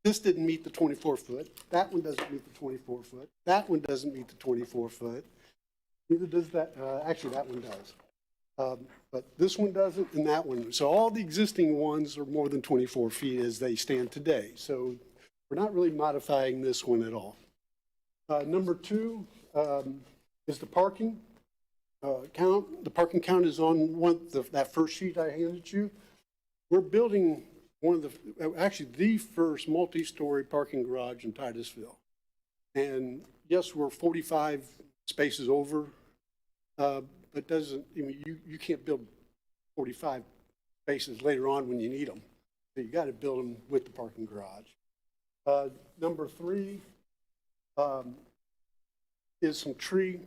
this didn't meet the 24 foot. That one doesn't meet the 24 foot. That one doesn't meet the 24 foot. Neither does that. Actually, that one does. But this one doesn't, and that one. So all the existing ones are more than 24 feet as they stand today. So we're not really modifying this one at all. Number two is the parking. Count. The parking count is on that first sheet I handed you. We're building actually the first multi-story parking garage in Titusville. And yes, we're 45 spaces over, but you can't build 45 spaces later on when you need them. So you got to build them with the parking garage. Number three is some tree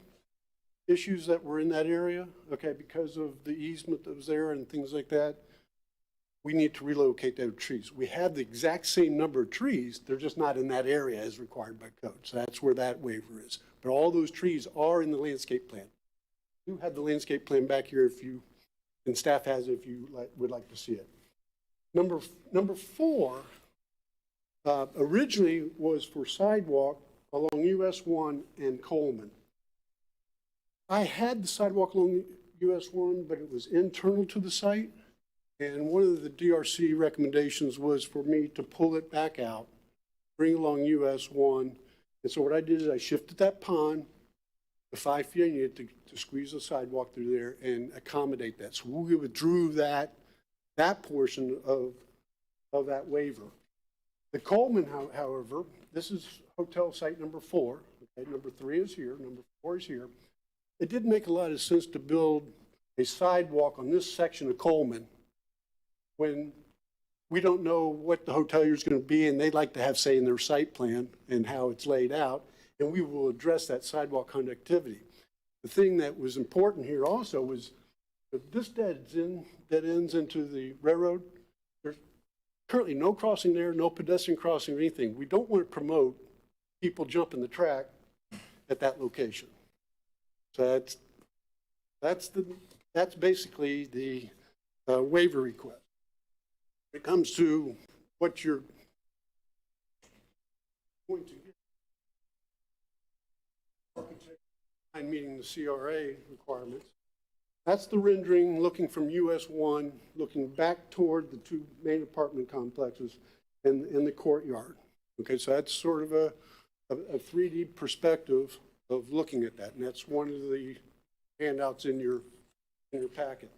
issues that were in that area, okay, because of the easement that was there and things like that. We need to relocate those trees. We have the exact same number of trees, they're just not in that area as required by code. So that's where that waiver is. But all those trees are in the landscape plan. You have the landscape plan back here and staff has it if you would like to see it. Number four originally was for sidewalk along US 1 and Coleman. I had the sidewalk along US 1, but it was internal to the site. And one of the DRC recommendations was for me to pull it back out, bring along US 1. And so what I did is I shifted that pond to 5 feet. I needed to squeeze the sidewalk through there and accommodate that. So we withdrew that portion of that waiver. The Coleman, however, this is hotel site number 4. Okay, number 3 is here, number 4 is here. It didn't make a lot of sense to build a sidewalk on this section of Coleman when we don't know what the hotelier is going to be, and they'd like to have say in their site plan and how it's laid out, and we will address that sidewalk connectivity. The thing that was important here also was If this dead ends into the railroad, there's currently no crossing there, no pedestrian crossing or anything. We don't want to promote people jumping the track at that location. So that's basically the waiver request. When it comes to what you're going to get, architect meeting the CRA requirements. That's the rendering looking from US 1, looking back toward the two main apartment complexes and in the courtyard. Okay, so that's sort of a 3D perspective of looking at that, and that's one of the handouts in your packet.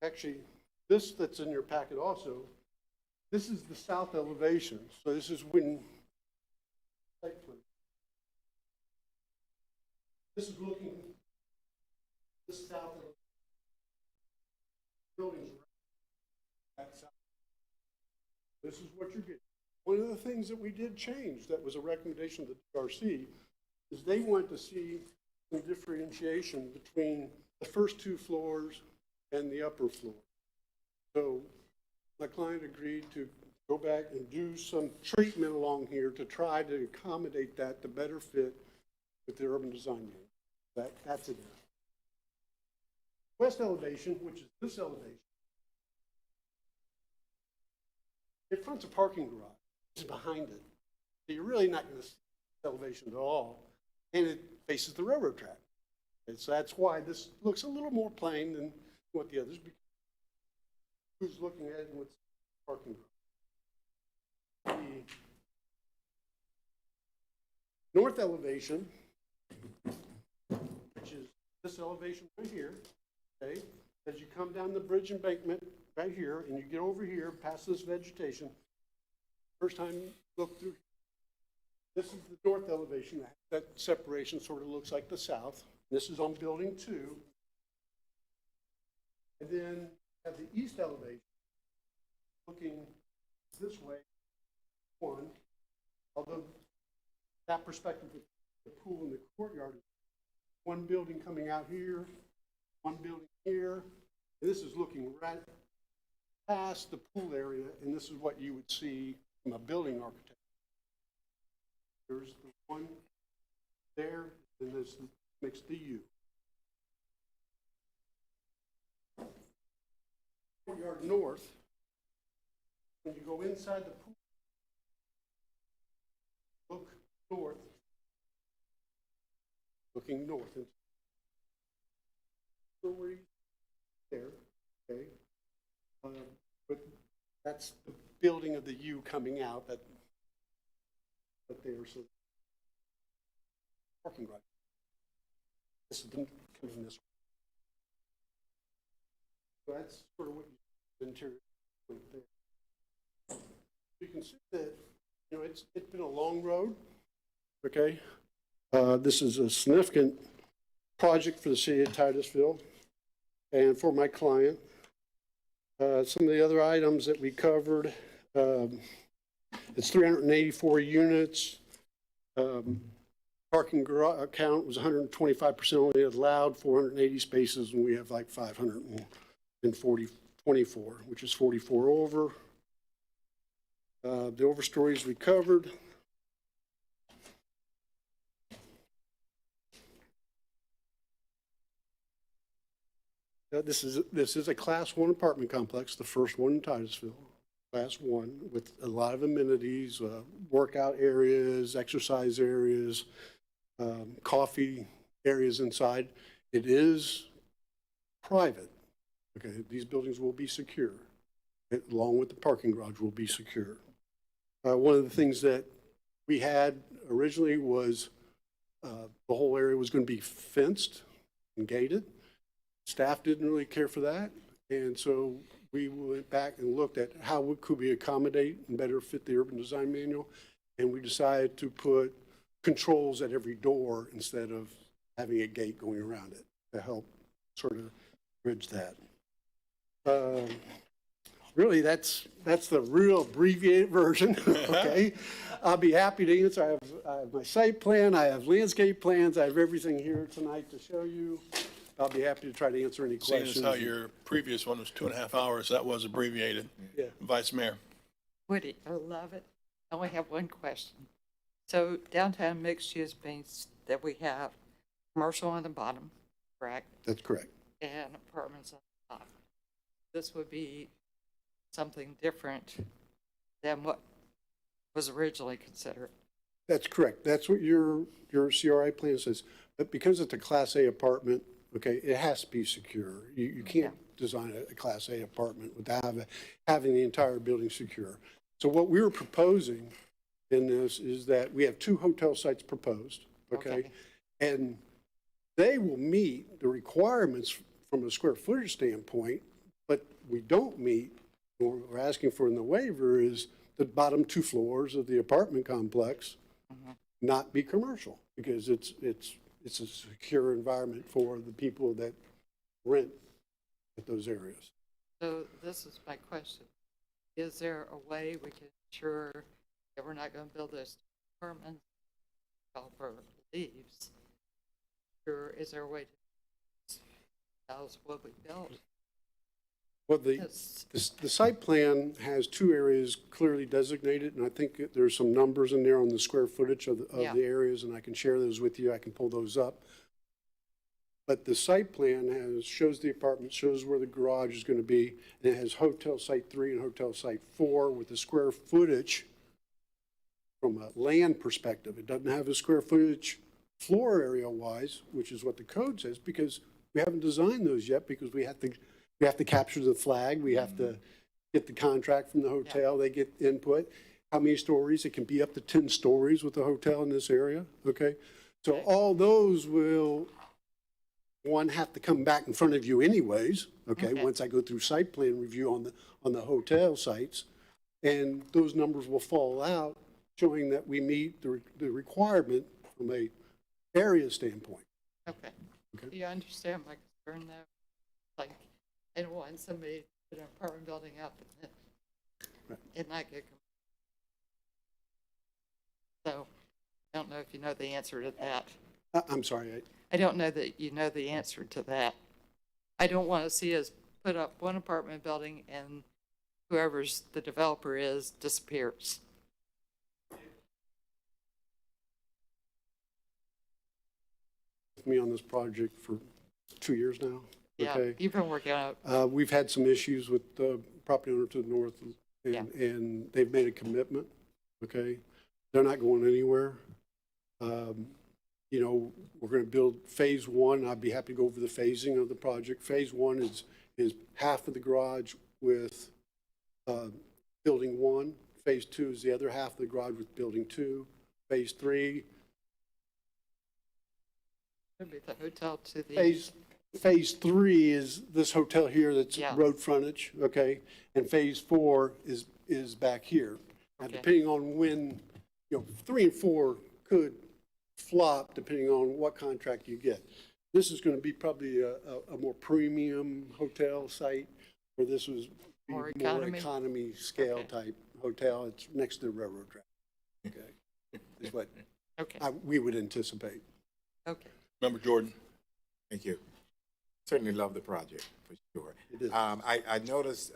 Actually, this that's in your packet also, this is the south elevation. So this is when, this is looking, this south buildings. This is what you're getting. One of the things that we did change that was a recommendation of the DRC is they wanted to see some differentiation between the first two floors and the upper floor. So my client agreed to go back and do some treatment along here to try to accommodate that to better fit with the urban design manual. That's it. West elevation, which is this elevation, it fronts a parking garage. It's behind it. So you're really not going to see this elevation at all. And it faces the railroad track. And so that's why this looks a little more plain than what the others, because who's looking at it and what's parking garage. The north elevation, which is this elevation right here, okay, as you come down the bridge embankment right here, and you get over here past this vegetation, first time you look through, this is the north elevation. That separation sort of looks like the south. This is on building 2. And then have the east elevation looking this way, 1, although that perspective with the pool in the courtyard is one building coming out here, one building here, and this is looking right past the pool area, and this is what you would see from a building architect. There's the one there, and this makes the U. Courtyard north, when you go inside the pool, look north, looking north. So where you there, okay? But that's the building of the U coming out that there, so parking garage. This is coming this way. So that's sort of what you interior there. You can see that, you know, it's been a long road. Okay, this is a significant project for the city of Titusville and for my client. Some of the other items that we covered, it's 384 units. Parking garage count was 125% only allowed, 480 spaces, and we have like 524, which is 44 over. The overstories we covered. This is a Class 1 apartment complex, the first one in Titusville, Class 1, with a lot of amenities, workout areas, exercise areas, coffee areas inside. It is private. Okay, these buildings will be secure, along with the parking garage will be secure. One of the things that we had originally was the whole area was going to be fenced and gated. Staff didn't really care for that, and so we went back and looked at how could we accommodate and better fit the urban design manual, and we decided to put controls at every door instead of having a gate going around it to help sort of bridge that. really, that's the real abbreviated version, okay? I'll be happy to answer. I have my site plan, I have landscape plans, I have everything here tonight to show you. I'll be happy to try to answer any Seeing questions. as how your previous one was 2.5 hours, that was abbreviated. Yeah. Vice Mayor. Woody, I love it. I only have one question. So downtown mixed use means that we have commercial on the bottom, correct? That's correct. And apartments on the top. This would be something different than what was originally considered. That's correct. That's what your CRI plan says. But because it's a Class A apartment, okay, it has to be secure. You can't design a Class A apartment without having the entire building secure. So what we were proposing in this is that we have 2 hotel sites proposed, okay? And they will meet the requirements from a square footage standpoint, but we don't meet, what we're asking for in the waiver is the bottom 2 floors of the apartment complex not be commercial, because it's a secure environment for the people that rent at those areas. So this is my question. Is there a way we can ensure that we're not going to build those apartments, developer leaves? Or is there a way to house what we built? Well, the site plan has 2 areas clearly designated, and I think there's some numbers in there on the square footage of the areas, and I can share those with you. I can pull those up. But the site plan shows the apartment, shows where the garage is going to be, and it has Hotel Site 3 and Hotel Site 4 with the square footage from a land perspective. It doesn't have a square footage floor area wise, which is what the code says, because we haven't designed those yet, because we have to capture the flag, we have to get the contract from the hotel, they get input. How many stories? It can be up to 10 stories with the hotel in this area, okay? So all those will, one, have to come back in front of you anyways, okay? Once I go through site plan review on the hotel sites, and those numbers will fall out, showing that we meet the requirement from a area standpoint. Okay. Do you understand my concern though? Like, I don't want somebody to put an apartment building up and not get. So I don't know if you know the answer to that. I'm sorry. I don't know that you know the answer to that. I don't want to see us put up one apartment building and whoever's the developer is disappears. With me on this project for 2 years now. Yeah, Okay. you've been working on it. We've had some issues with the property owner to the north, and they've made a commitment, okay? They're not going anywhere. You know, we're going to build phase 1. I'd be happy to go over the phasing of the project. Phase 1 is half of the garage with building 1. Phase 2 is the other half of the garage with building 2. Phase 3. It'll be the hotel to the. Phase 3 is this hotel here that's road frontage, okay? And phase 4 is back here. Now, depending on when, 3 and 4 could flop depending on what contract you get. This is going to be probably a more premium hotel site, where this was more economy scale type hotel. It's next to the railroad track, okay? Is what we would anticipate. Okay. Member Jordan. Thank you. Certainly love the project, for sure. It is. I noticed,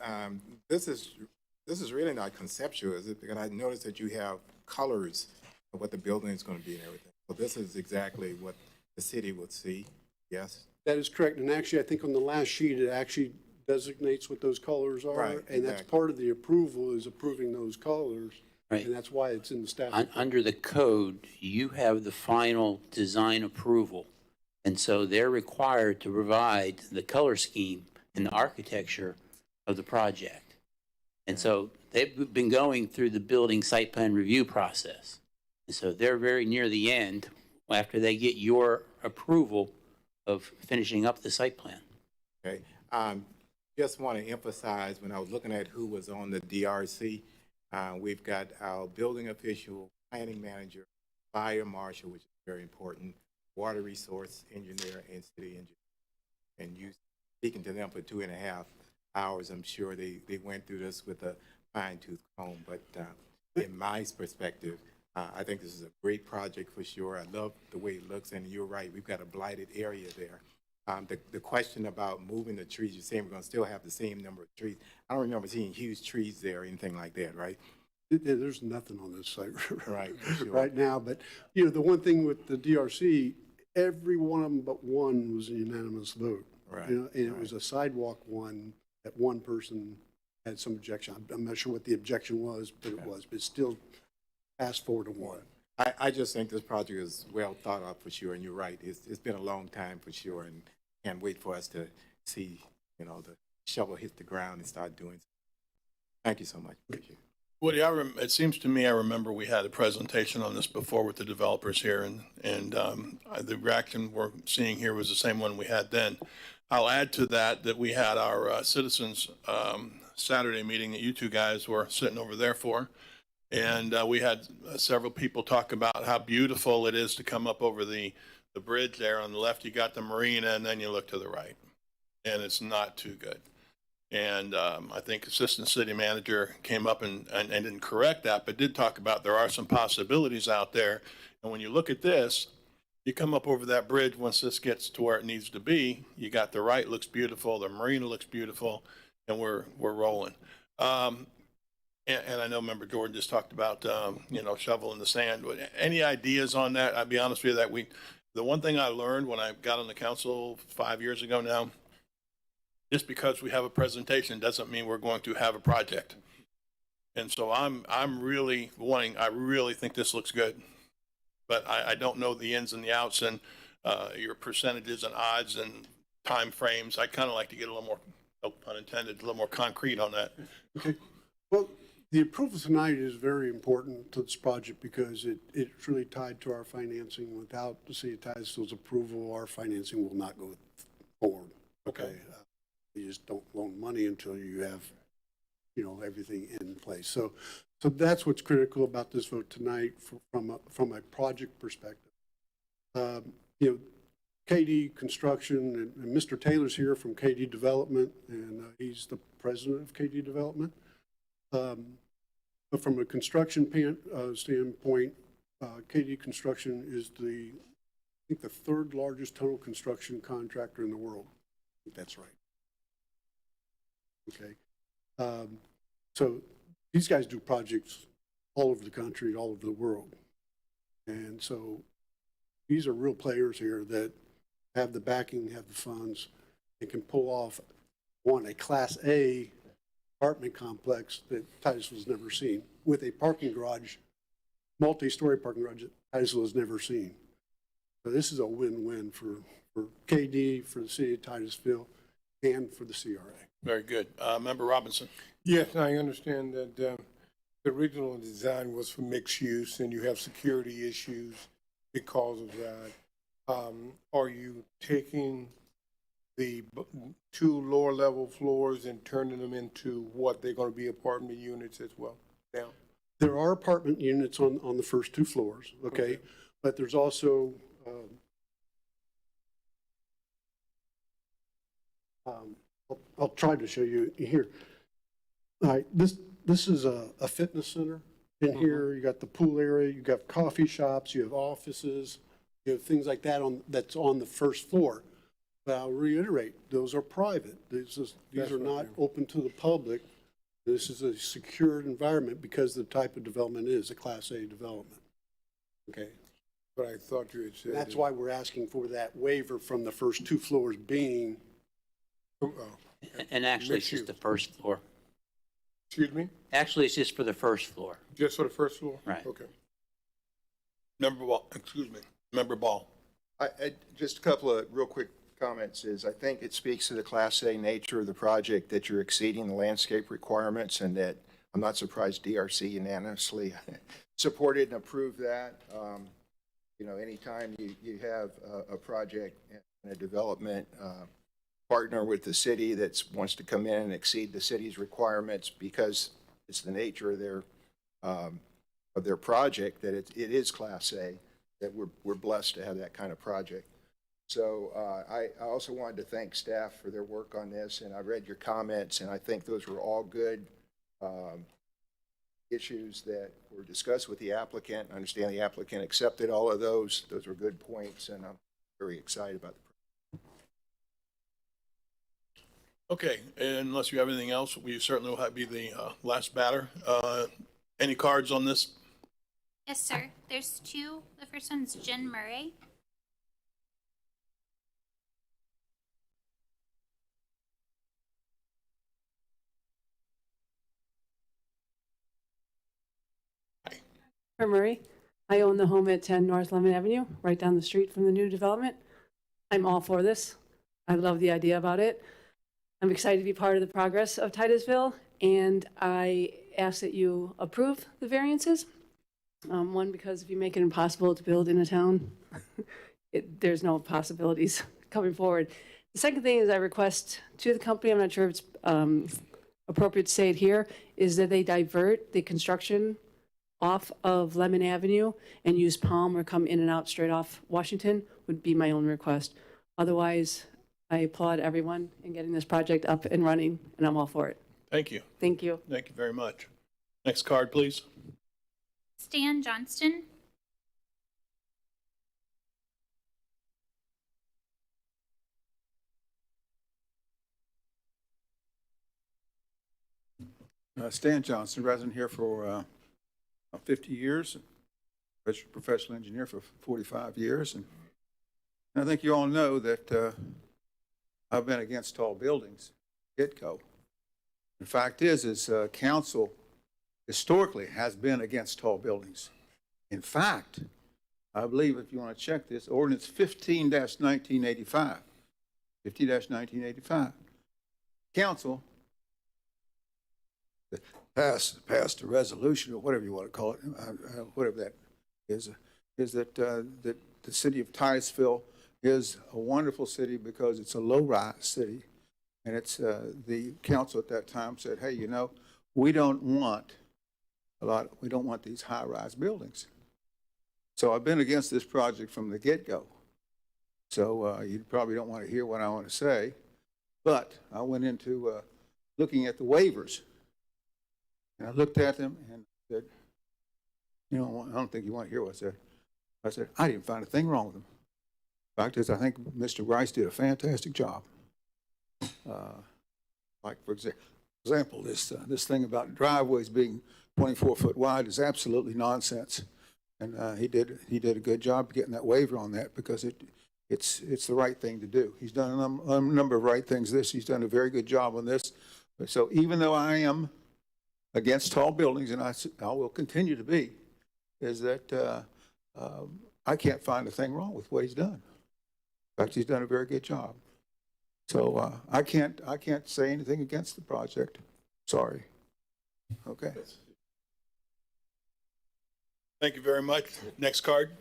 this is really not conceptual, is it? Because I noticed that you have colors of what the building is going to be and everything. So this is exactly what the city would see, yes? That is correct. And actually, I think on the last sheet, it actually designates what those colors are. Right, And that's part of the approval, is approving those colors. Right. And that's why it's in the staff. Under the code, you have the final design approval. And so they're required to provide the color scheme and the architecture of the project. And so they've been going through the building site plan review process. And so they're very near the end after they get your approval of finishing up the site plan. Okay. Just want to emphasize, when I was looking at who was on the DRC, we've got our building official, planning manager, fire marshal, which is very important, water resource engineer, and city engineer. And you speaking to them for 2.5 hours, I'm sure they went through this with a fine tooth comb. But in my perspective, I think this is a great project for sure. I love the way it looks, and you're right, we've got a blighted area there. The question about moving the trees, you're saying we're going to still have the same number of trees. I don't remember seeing huge trees there or anything like that, right? There's nothing on this site Right, sure. right now, but, you know, the one thing with the DRC, every one of them but one was a unanimous vote. Right, You know, and it was a sidewalk one that one person had some objection. I'm not sure what the objection was, but it was, but it still passed 4-1. I just think this project is well thought out for sure, and you're right. It's been a long time for sure, and can't wait for us to see, you know, the shovel hit the ground and start doing something. Thank you so much. Appreciate it. Woody, it seems to me, I remember we had a presentation on this before with the developers here, and the reaction we're seeing here was the same one we had then. I'll add to that we had our citizens Saturday meeting that you two guys were sitting over there for, and we had several people talk about how beautiful it is to come up over the bridge there. On the left, you got the marina, and then you look to the right, and it's not too good. And I think Assistant City Manager came up and didn't correct that, but did talk about there are some possibilities out there. And when you look at this, you come up over that bridge, once this gets to where it needs to be, you got the right looks beautiful, the marina looks beautiful, and we're rolling. And I know Member Jordan just talked about, you know, shoveling the sand. Any ideas on that? I'll be honest with you that the one thing I learned when I got on the council 5 years ago now, just because we have a presentation doesn't mean we're going to have a project. And so I'm really I really think this looks good, but I don't know the ins and the outs and your percentages and odds and time frames. I'd kind of like to get a little more, no pun intended, a little more concrete on that. Okay. Well, the approval tonight is very important to this project because it's really tied to our financing. Without the City of Titusville's approval, our financing will not go forward. Okay. You just don't loan money until you have, you know, everything in place. So that's what's critical about this vote tonight from a project perspective. You know, KD Construction and Mr. Taylor's here from KD Development, and he's the president of KD Development. But from a construction standpoint, KD Construction is I think the third largest tunnel construction contractor in the world. I think that's right. Okay. So these guys do projects all over the country, all over the world. And so these are real players here that have the backing, have the funds, and can pull off a Class A apartment complex that Titusville's never seen, with a parking garage, multi-story parking garage that Titusville has never seen. So this is a win-win for KD, for the City of Titusville, and for the CRA. Very good. Member Robinson. Yes, I understand that the original design was for mixed use and you have security issues because of that. Are you taking the 2 lower level floors and turning them into what they're going to be apartment units as well now? There are apartment units on the first 2 floors, okay? But there's also I'll try to show you here. All right, this is a fitness center. In here, you got the pool area, you got coffee shops, you have offices, you have things like that that's on the first floor. But I'll reiterate, those are private. These are not open to the public. This is a secured environment because the type of development is a Class A development. Okay. But I thought you had said. That's why we're asking for that waiver from the first 2 floors being. And actually, it's just the first floor. Excuse me? Actually, it's just for the first floor. Just for the first floor? Right. Okay. Member Ball. Just a couple of real quick comments is I think it speaks to the Class A nature of the project that you're exceeding the landscape requirements, and that I'm not surprised DRC unanimously supported and approved that. You know, anytime you have a project and a development partner with the city that wants to come in and exceed the city's requirements because it's the nature of their project, that it is Class A, that we're blessed to have that kind of project. So I also wanted to thank staff for their work on this, and I read your comments, and I think those were all good issues that were discussed with the applicant. I understand the applicant accepted all of those. Those were good points, and I'm very excited about the Okay, unless you have anything else, we certainly will be the last batter. Any cards on this? Yes, sir. There's two. The first one's Jen Murray. Murray. I own the home at 10 North Lemon Avenue, right down the street from the new development. I'm all for this. I love the idea about it. I'm excited to be part of the progress of Titusville, and I ask that you approve the variances. One, because if you make it impossible to build in a town, there's no possibilities coming forward. The second thing is I request to the company, I'm not sure if it's appropriate to say it here, is that they divert the construction off of Lemon Avenue and use Palm or come in and out straight off Washington would be my own request. Otherwise, I applaud everyone in getting this project up and running, and I'm all for it. Thank you. Thank you. Thank you very much. Next card, please. Stan Johnston. Stan Johnson, resident here for 50 years, registered professional engineer for 45 years. And I think you all know that I've been against tall buildings, get-go. The fact is council historically has been against tall buildings. In fact, I believe if you want to check this, ordinance 15-1985, 50-1985, council passed a resolution, or whatever you want to call it, whatever that is that that the city of Titusville is a wonderful city because it's a low-rise city, and it's the council at that time said, hey, you know, we don't want these high-rise buildings. So I've been against this project from the get-go. So you probably don't want to hear what I want to say, but I went into looking at the waivers. And I looked at them and said, you know, I don't think you want to hear what I said. I said, I didn't find a thing wrong with them. The fact is, I think Mr. Rice did a fantastic job. Like, for example, this thing about driveways being 24-foot wide is absolutely nonsense. And he did a good job getting that waiver on that because it's the right thing to do. He's done a number of right things. He's done a very good job on this. So even though I am against tall buildings, and I will continue to be, is that I can't find a thing wrong with what he's done. In fact, he's done a very good job. So I can't say anything against the project. Sorry. Okay. Thank you very much. Next card.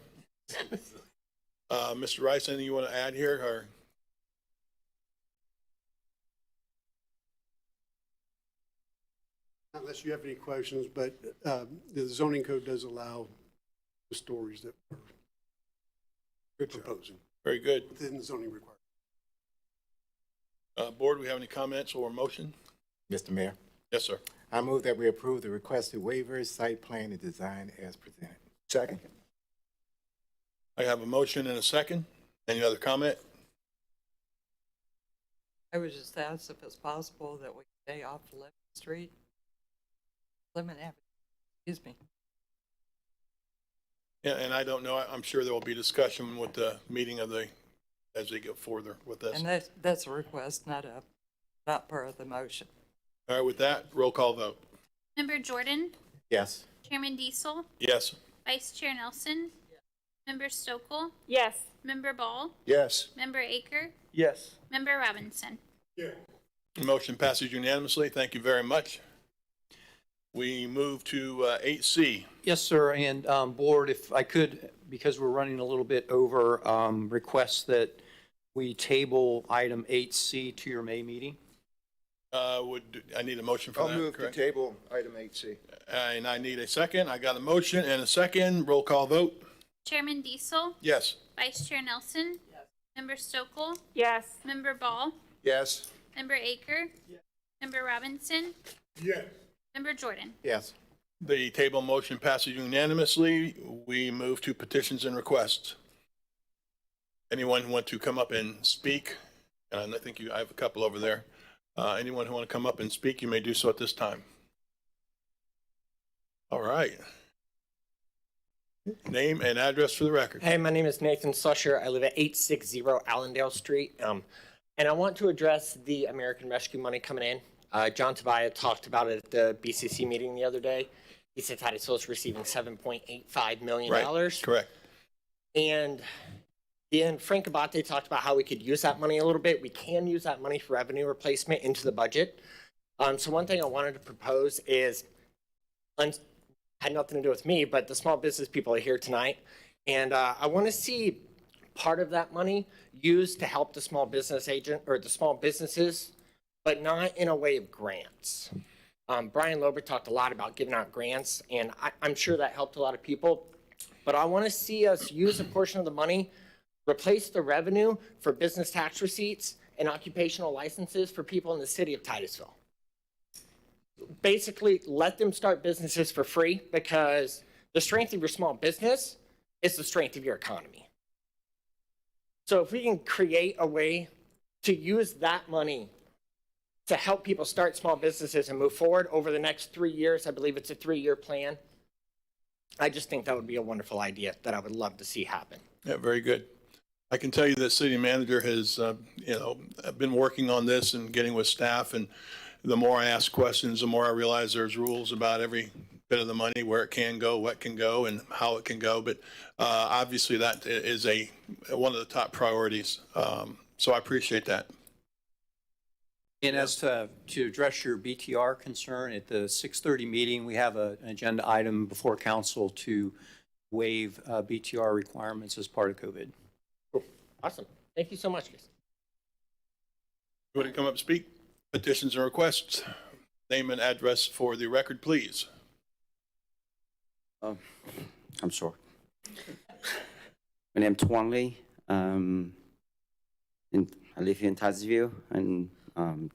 Mr. Rice, anything you want to add here, or? Unless you have any questions, but the zoning code does allow the stories that we're proposing. Very good. Within the zoning requirement. Board, we have any comments or motion? Mr. Mayor, Yes, sir. I move that we approve the requested waivers, site plan, and design as presented. second. I have a motion and a second. Any other comment? I would just ask if it's possible that we stay off Lemon Street. Lemon Avenue, excuse me. Yeah, and I don't know, I'm sure there will be discussion with the meeting as they go further with this. And that's a request, not part of the motion. All right, with that, roll call vote. Member Jordan. Yes. Chairman Diesel. Yes. Vice Chair Nelson. Member Stokel. Yes. Member Ball. Yes. Member Aker. Yes. Member Robinson. Motion passes unanimously. Thank you very much. We move to 8C. Yes, sir. And board, if I could, because we're running a little bit over, request that we table item 8C to your May meeting. I need a motion for that, I'll move to correct? table item 8C. And I need a second. I got a motion and a second. Roll call vote. Chairman Diesel. Yes. Vice Chair Nelson. Member Stokel? Yes. Member Ball? Yes. Member Aker? Member Robinson? Yes. Member Jordan? Yes. The table motion passes unanimously. We move to petitions and requests. Anyone who want to come up and speak? And I think I have a couple over there. Anyone who want to come up and speak, you may do so at this time. All right. Name and address for the record. Hey, my name is Nathan Slusher. I live at 860 Allendale Street. And I want to address the American Rescue money coming in. John Tobias talked about it at the BCC meeting the other day. He said Titusville is receiving $7.85 million. Right, correct. And then Frank Abate talked about how we could use that money a little bit. We can use that money for revenue replacement into the budget. So one thing I wanted to propose is, had nothing to do with me, but the small business people are here tonight. And I want to see part of that money used to help the small business agent or the small businesses, but not in a way of grants. Brian Lober talked a lot about giving out grants, and I'm sure that helped a lot of people. But I want to see us use a portion of the money, replace the revenue for business tax receipts and occupational licenses for people in the city of Titusville. Basically, let them start businesses for free, because the strength of your small business is the strength of your economy. So if we can create a way to use that money to help people start small businesses and move forward over the next 3 years, I believe it's a 3-year plan, I just think that would be a wonderful idea that I would love to see happen. Yeah, very good. I can tell you that city manager has, been working on this and getting with staff, and the more I ask questions, the more I realize there's rules about every bit of the money, where it can go, what can go, and how it can go. But obviously that is one of the top priorities. So I appreciate that. And as to address your BTR concern, at the 6:30 meeting, we have an agenda item before council to waive BTR requirements as part of COVID. Cool. Awesome. Thank you so much, guys. You want to come up and speak? Petitions and requests. Name and address for the record, please. I'm sorry. My name is Tuan Lee. I live here in Titusville, and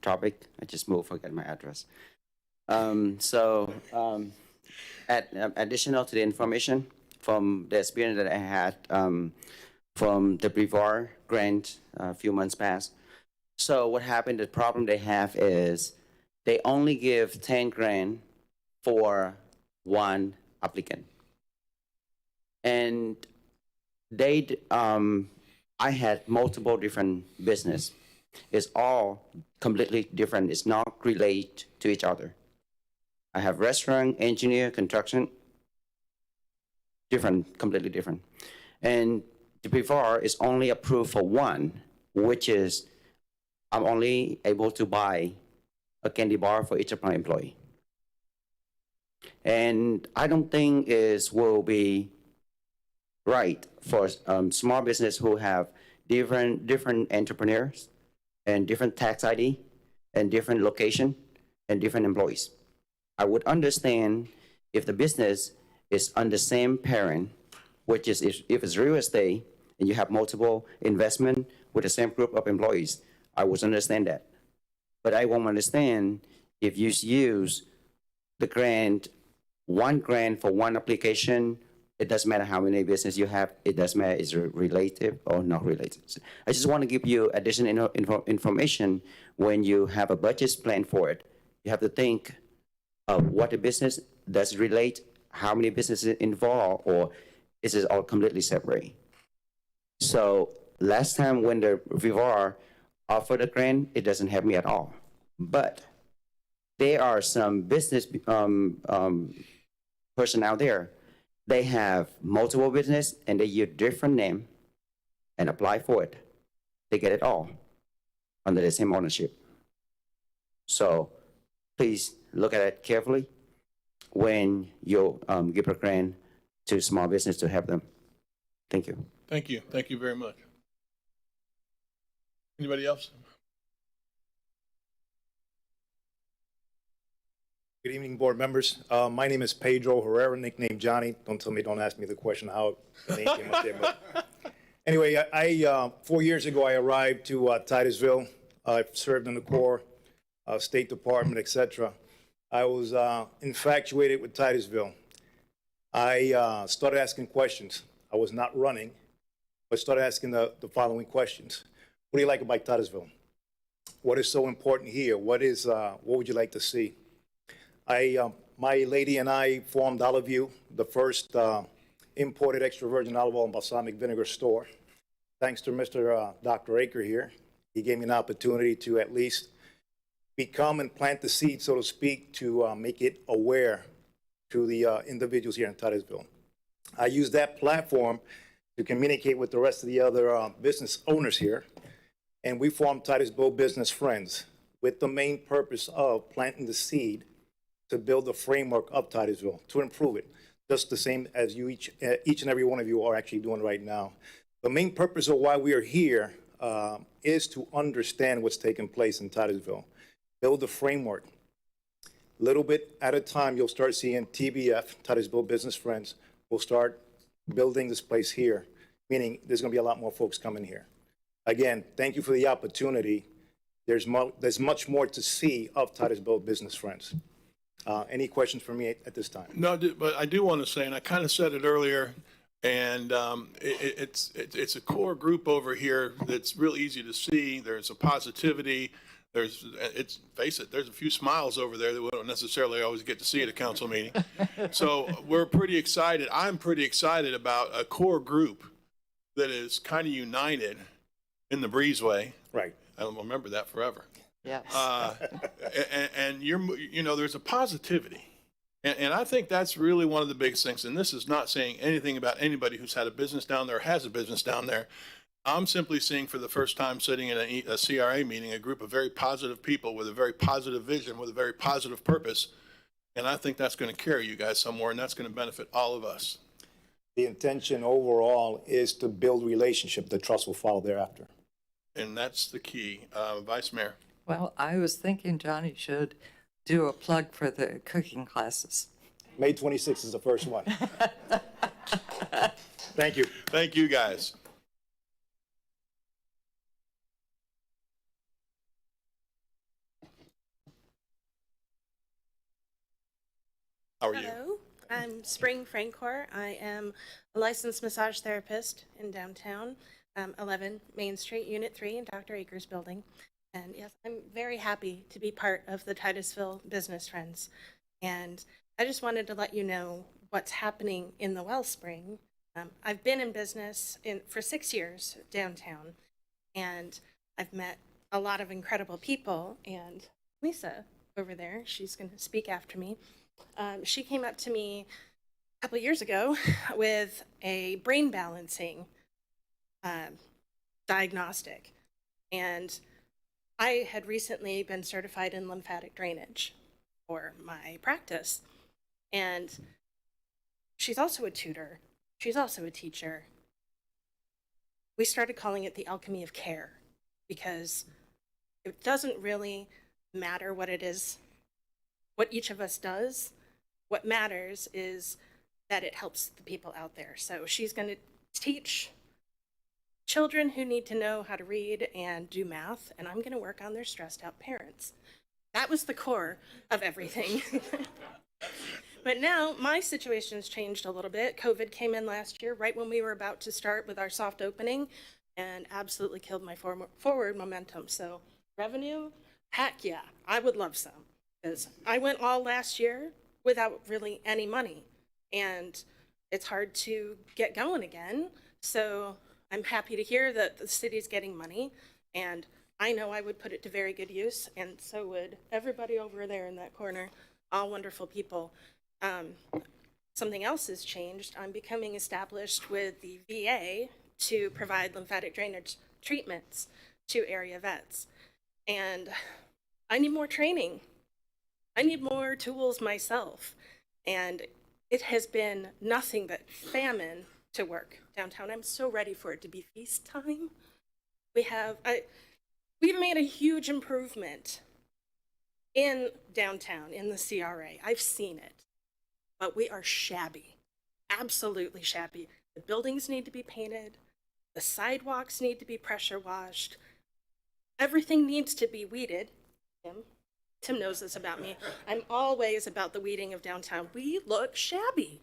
topic, I just moved, forget my address. Additional to the information from the experience that I had from the Brevar grant a few months past. So what happened, the problem they have is they only give 10 grand for one applicant. And I had multiple different business. It's all completely different. It's not related to each other. I have restaurant, engineer, construction, different, completely different. And the Brevar is only approved for one, which is I'm only able to buy a candy bar for each of my employee. And I don't think it will be right for small business who have different entrepreneurs and different tax ID and different location and different employees. I would understand if the business is on the same parent, which is if it's real estate and you have multiple investment with the same group of employees, I would understand that. But I won't understand if you use the grant, one grant for one application. It doesn't matter how many business you have. It doesn't matter is it related or not related. I just want to give you additional information. When you have a budget plan for it, you have to think of what the business does relate, how many businesses involved, or is it all completely separate? So last time when the Brevar offered a grant, it doesn't help me at all. But there are some business person out there. They have multiple business and they use different name and apply for it. They get it all under the same ownership. So please look at it carefully when you give a grant to small business to help them. Thank you. Thank you. Thank you very much. Anybody else? Good evening, board members. My name is Pedro Herrera, nicknamed Johnny. Don't ask me the question how the name came up there, but Anyway, 4 years ago, I arrived to Titusville. I served in the Corps, State Department, etc. I was infatuated with Titusville. I started asking questions. I was not running, but started asking the following questions. What do you like about Titusville? What is so important here? What would you like to see? My lady and I formed Olive View, the first imported extra virgin olive oil and balsamic vinegar store. Thanks to Mr. Dr. Aker here, he gave me an opportunity to at least become and plant the seed, so to speak, to make it aware to the individuals here in Titusville. I use that platform to communicate with the rest of the other business owners here, and we formed Titusville Business Friends with the main purpose of planting the seed to build the framework of Titusville, to improve it, just the same as you each and every one of you are actually doing right now. The main purpose of why we are here is to understand what's taking place in Titusville, build the framework. Little bit at a time, you'll start seeing TBF, Titusville Business Friends, will start building this place here, meaning there's going to be a lot more folks coming here. Again, thank you for the opportunity. There's much more to see of Titusville Business Friends. Any questions for me at this time? No, but I do want to say, and I kind of said it earlier, and it's a core group over here that's real easy to see. There's a positivity. Face it, there's a few smiles over there that we don't necessarily always get to see at a council meeting. So we're pretty excited. I'm pretty excited about a core group that is kind of united in the breezeway. Right. I'll remember that forever. Yes. And there's a positivity. And I think that's really one of the biggest things. And this is not saying anything about anybody who's had a business down there or has a business down there. I'm simply seeing for the first time sitting in a CRA meeting, a group of very positive people with a very positive vision, with a very positive purpose. And I think that's going to carry you guys somewhere, and that's going to benefit all of us. The intention overall is to build relationship. The trust will follow thereafter. And that's the key. Vice Mayor. Well, I was thinking Johnny should do a plug for the cooking classes. May 26th is the first one. Thank you. Thank you, guys. How are you? Hello, I'm Spring Francor. I am a licensed massage therapist in downtown, 11 Main Street, Unit 3 in Dr. Aker's building. And yes, I'm very happy to be part of the Titusville Business Friends. And I just wanted to let you know what's happening in the Wellspring. I've been in business for 6 years downtown, and I've met a lot of incredible people. And Lisa over there, she's going to speak after me. She came up to me a couple years ago with a brain balancing diagnostic. And I had recently been certified in lymphatic drainage for my practice. And she's also a tutor. She's also a teacher. We started calling it the alchemy of care because it doesn't really matter what it is, what each of us does. What matters is that it helps the people out there. So she's going to teach children who need to know how to read and do math, and I'm going to work on their stressed out parents. That was the core of everything. But now my situation's changed a little bit. COVID came in last year, right when we were about to start with our soft opening, and absolutely killed my forward momentum. So revenue, heck yeah, I would love some. Because I went all last year without really any money, and it's hard to get going again. So I'm happy to hear that the city's getting money, and I know I would put it to very good use, and so would everybody over there in that corner, all wonderful people. Something else has changed. I'm becoming established with the VA to provide lymphatic drainage treatments to area vets, and I need more training. I need more tools myself, and it has been nothing but famine to work downtown. I'm so ready for it to be feast time. We've made a huge improvement in downtown, in the CRA. I've seen it, but we are shabby, absolutely shabby. The buildings need to be painted. The sidewalks need to be pressure washed. Everything needs to be weeded. Tim knows this about me. I'm always about the weeding of downtown. We look shabby.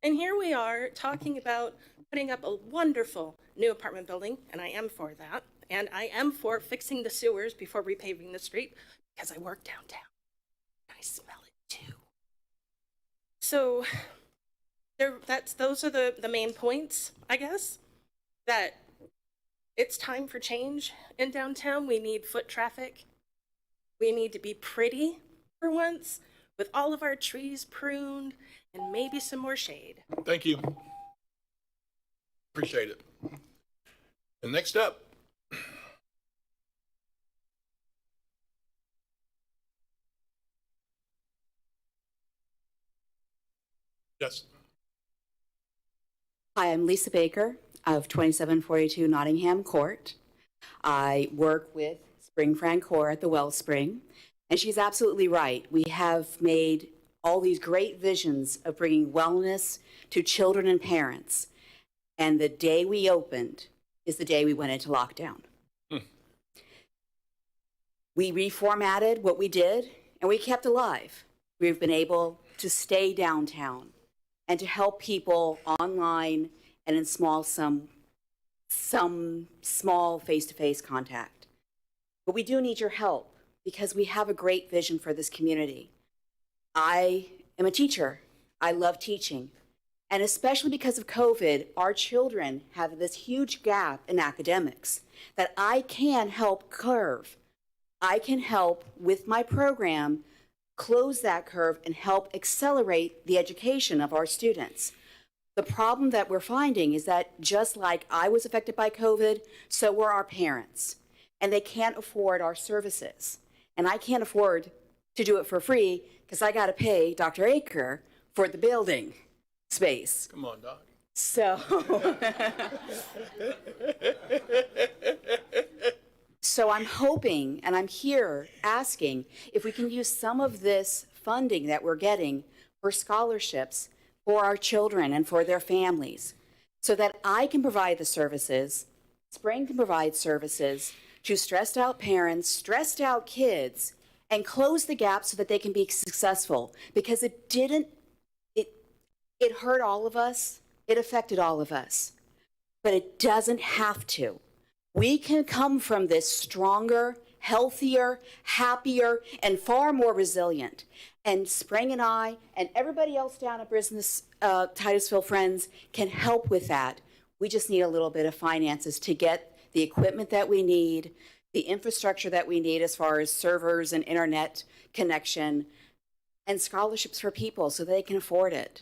And here we are talking about putting up a wonderful new apartment building, and I am for that. And I am for fixing the sewers before repaving the street because I work downtown. I smell it too. So those are the main points, I guess, that it's time for change in downtown. We need foot traffic. We need to be pretty for once, with all of our trees pruned and maybe some more shade. Thank you. Appreciate it. And next up. Yes. Hi, I'm Lisa Baker of 2742 Nottingham Court. I work with Spring Francoeur at the Wellspring, and she's absolutely right. We have made all these great visions of bringing wellness to children and parents, and the day we opened is the day we went into lockdown. We reformatted what we did, and we kept alive. We've been able to stay downtown and to help people online and in some small face-to-face contact. But we do need your help because we have a great vision for this community. I am a teacher. I love teaching. And especially because of COVID, our children have this huge gap in academics that I can help curve. I can help with my program close that curve and help accelerate the education of our students. The problem that we're finding is that just like I was affected by COVID, so were our parents, and they can't afford our services. And I can't afford to do it for free because I got to pay Dr. Aker for the building space. Come on, Doc. So, so I'm hoping, and I'm here asking, if we can use some of this funding that we're getting for scholarships for our children and for their families, so that I can provide the services, Spring can provide services to stressed out parents, stressed out kids, and close the gap so that they can be successful. Because it hurt all of us, it affected all of us, but it doesn't have to. We can come from this stronger, healthier, happier, and far more resilient. And Spring and I and everybody else down at Business Titusville Friends can help with that. We just need a little bit of finances to get the equipment that we need, the infrastructure that we need as far as servers and internet connection, and scholarships for people so they can afford it,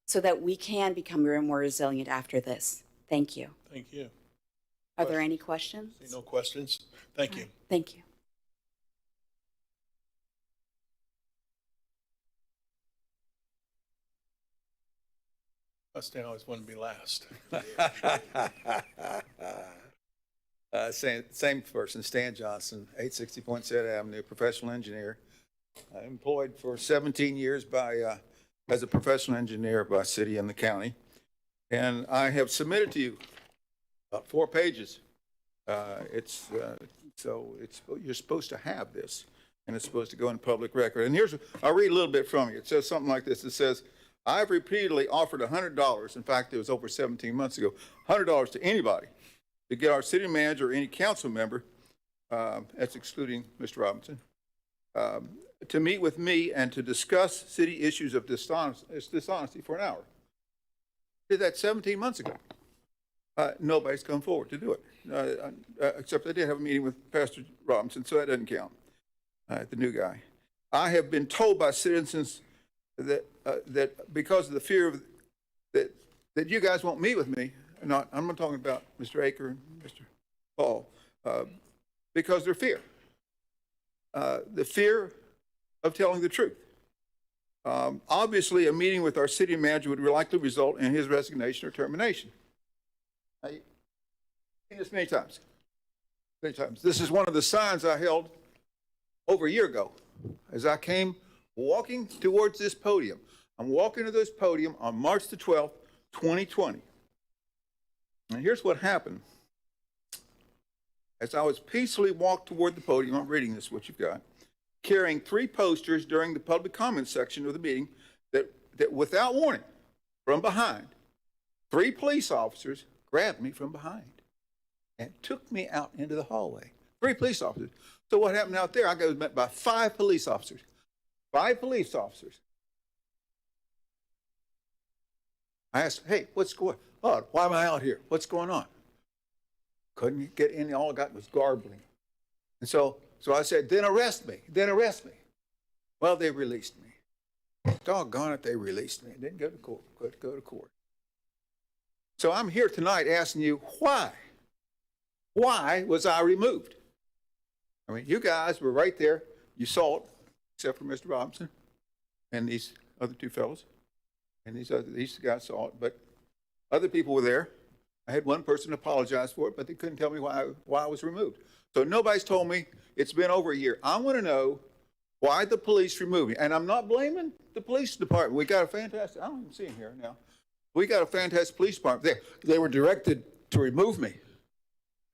so that we can become more resilient after this. Thank you. Thank you. Are there any questions? No questions. Thank you. Thank you. I always want to be last. Same person, Stan Johnson, 860 Poinsett Avenue, professional engineer. Employed for 17 years as a professional engineer by city and the county. And I have submitted to you about 4 pages. You're supposed to have this, and it's supposed to go in public record. And I'll read a little bit from you. It says something like this. It says, I've repeatedly offered $100, in fact, it was over 17 months ago, $100 to anybody to get our city manager or any council member, that's excluding Mr. Robinson, to meet with me and to discuss city issues of dishonesty for an hour. Did that 17 months ago. Nobody's come forward to do it, except I did have a meeting with Pastor Robinson, so that doesn't count, the new guy. I have been told by citizens that because of the fear of that you guys won't meet with me, I'm not talking about Mr. Aker and Mr. Paul, because their fear. The fear of telling the truth. Obviously, a meeting with our city manager would likely result in his resignation or termination. I've seen this many times. Many times. This is one of the signs I held over a year ago as I came walking towards this podium. I'm walking to this podium on March the 12th, 2020. And here's what happened. As I was peacefully walked toward the podium, I'm reading this, what you've got, carrying 3 posters during the public comment section of the meeting that without warning, from behind, 3 police officers grabbed me from behind and took me out into the hallway. 3 police officers. So what happened out there, I got met by 5 police officers. 5 police officers. I asked, hey, what's going on? Why am I out here? What's going on? Couldn't get in. All I got was garbling. And so I said, then arrest me. Then arrest me. Well, they released me. Doggone it, they released me. I didn't go to court. Couldn't go to court. So I'm here tonight asking you, why? Why was I removed? I mean, you guys were right there. You saw it, except for Mr. Robinson and these other 2 fellows. And these guys saw it, but other people were there. I had one person apologize for it, but they couldn't tell me why I was removed. So nobody's told me. It's been over a year. I want to know why the police removed me. And I'm not blaming the police department. We got a fantastic, I don't even see him here now. We got a fantastic police department there. They were directed to remove me.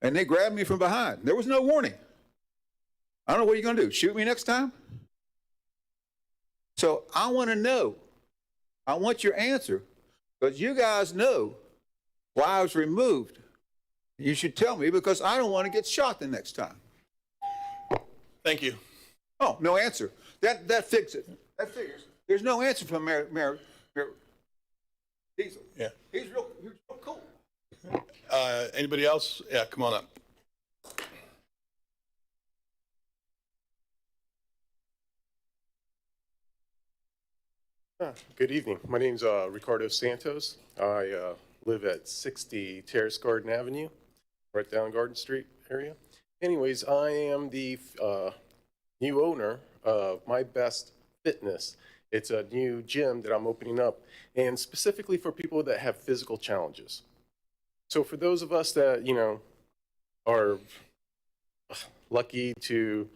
And they grabbed me from behind. There was no warning. I don't know what you're going to do. Shoot me next time? So I want to know. I want your answer, because you guys know why I was removed. You should tell me, because I don't want to get shot the next time. Thank you. Oh, no answer. That fixes it. That figures. There's no answer from Mayor Diesel. Yeah. He's real cool. Anybody else? Yeah, come on up. Good evening. My name's Ricardo Santos. I live at 60 Terrace Garden Avenue, right down Garden Street area. Anyways, I am the new owner of My Best Fitness. It's a new gym that I'm opening up, and specifically for people that have physical challenges. So for those of us that, are lucky to,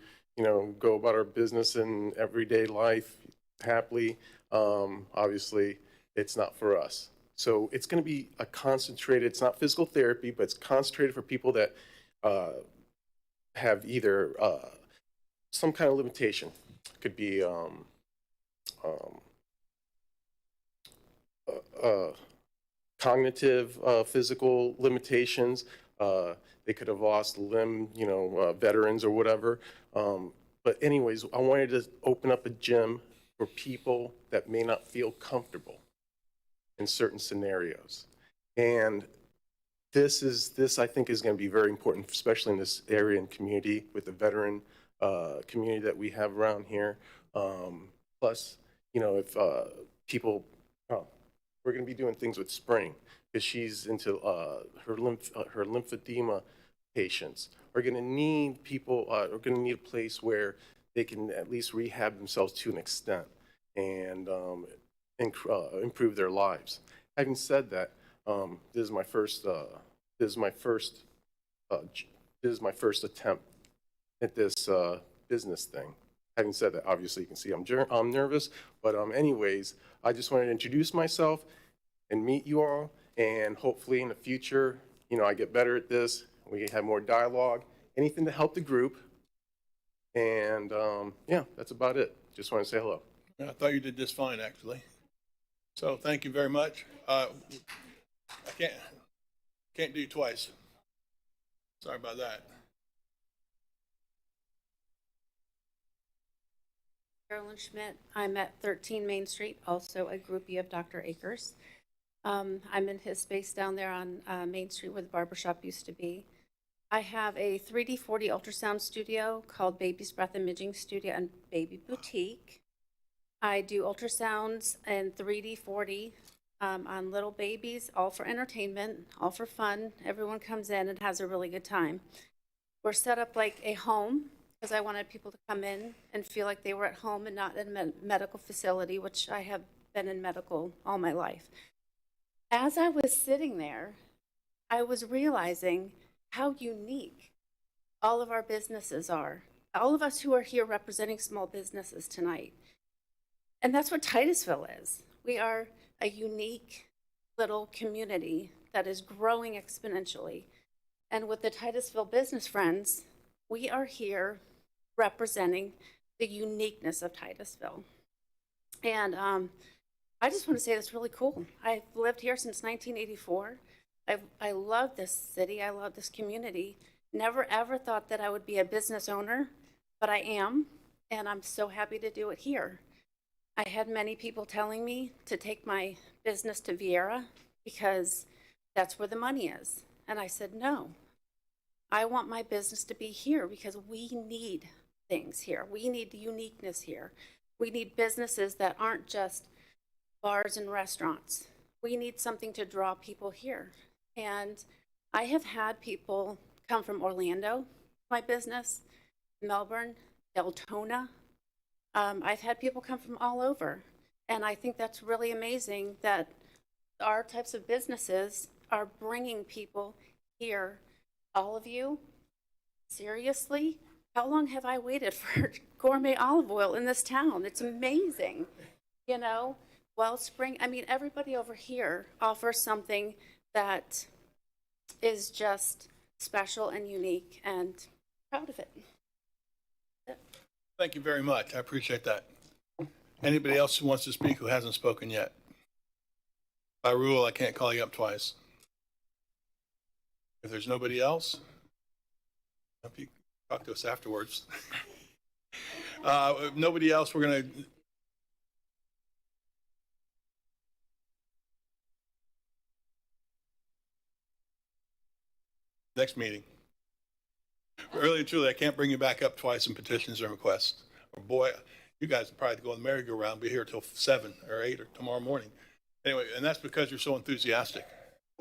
go about our business in everyday life happily, obviously it's not for us. So it's going to be a concentrated, it's not physical therapy, but it's concentrated for people that have either some kind of limitation. It could be cognitive, physical limitations. They could have lost a limb, veterans or whatever. But anyways, I wanted to open up a gym for people that may not feel comfortable in certain scenarios. And this I think is going to be very important, especially in this area and community with the veteran community that we have around here. Plus, if people, we're going to be doing things with Spring, because she's into her lymphedema patients. Are going to need people, are going to need a place where they can at least rehab themselves to an extent and improve their lives. Having said that, this is my first attempt at this business thing. Having said that, obviously you can see I'm nervous, but anyways, I just wanted to introduce myself and meet you all, and hopefully in the future, I get better at this. We can have more dialogue, anything to help the group. And yeah, that's about it. Just want to say hello. I thought you did just fine, actually. So thank you very much. I can't do you twice. Sorry about that. Carolyn Schmidt. I'm at 13 Main Street, also a groupie of Dr. Akers. I'm in his space down there on Main Street where the barbershop used to be. I have a 3D 4D ultrasound studio called Baby's Breath Imaging Studio and Baby Boutique. I do ultrasounds and 3D 4D on little babies, all for entertainment, all for fun. Everyone comes in and has a really good time. We're set up like a home, because I wanted people to come in and feel like they were at home and not in a medical facility, which I have been in medical all my life. As I was sitting there, I was realizing how unique all of our businesses are. All of us who are here representing small businesses tonight. And that's what Titusville is. We are a unique little community that is growing exponentially. And with the Titusville Business Friends, we are here representing the uniqueness of Titusville. And I just want to say that's really cool. I've lived here since 1984. I love this city. I love this community. Never ever thought that I would be a business owner, but I am, and I'm so happy to do it here. I had many people telling me to take my business to Vieira because that's where the money is. And I said, no, I want my business to be here because we need things here. We need uniqueness here. We need businesses that aren't just bars and restaurants. We need something to draw people here. And I have had people come from Orlando, my business, Melbourne, Deltona. I've had people come from all over. And I think that's really amazing that our types of businesses are bringing people here. All of you, seriously, how long have I waited for gourmet olive oil in this town? It's amazing. You know, Wellspring, I mean, everybody over here offers something that is just special and unique, and proud of it. Thank you very much. I appreciate that. Anybody else who wants to speak who hasn't spoken yet? By rule, I can't call you up twice. If there's nobody else, hope you talk to us afterwards. If nobody else, we're going to next meeting. Really and truly, I can't bring you back up twice in petitions and requests. Or boy, you guys will probably go on the merry-go-round, be here till 7 or 8 or tomorrow morning. Anyway, and that's because you're so enthusiastic.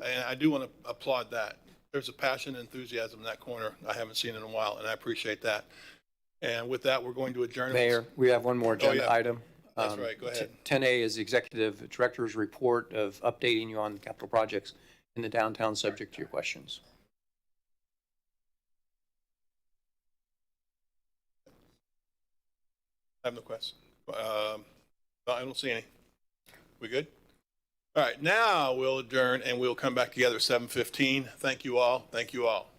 And I do want to applaud that. There's a passion and enthusiasm in that corner I haven't seen in a while, and I appreciate that. And with that, we're going to adjourn. Mayor, we have one more agenda item. That's right, go ahead. 10A is the Executive Director's Report of updating you on capital projects in the downtown, subject to your questions. I have no questions. No, I don't see any. We good? All right, now we'll adjourn and we'll come back together at 7:15. Thank you all. Thank you all.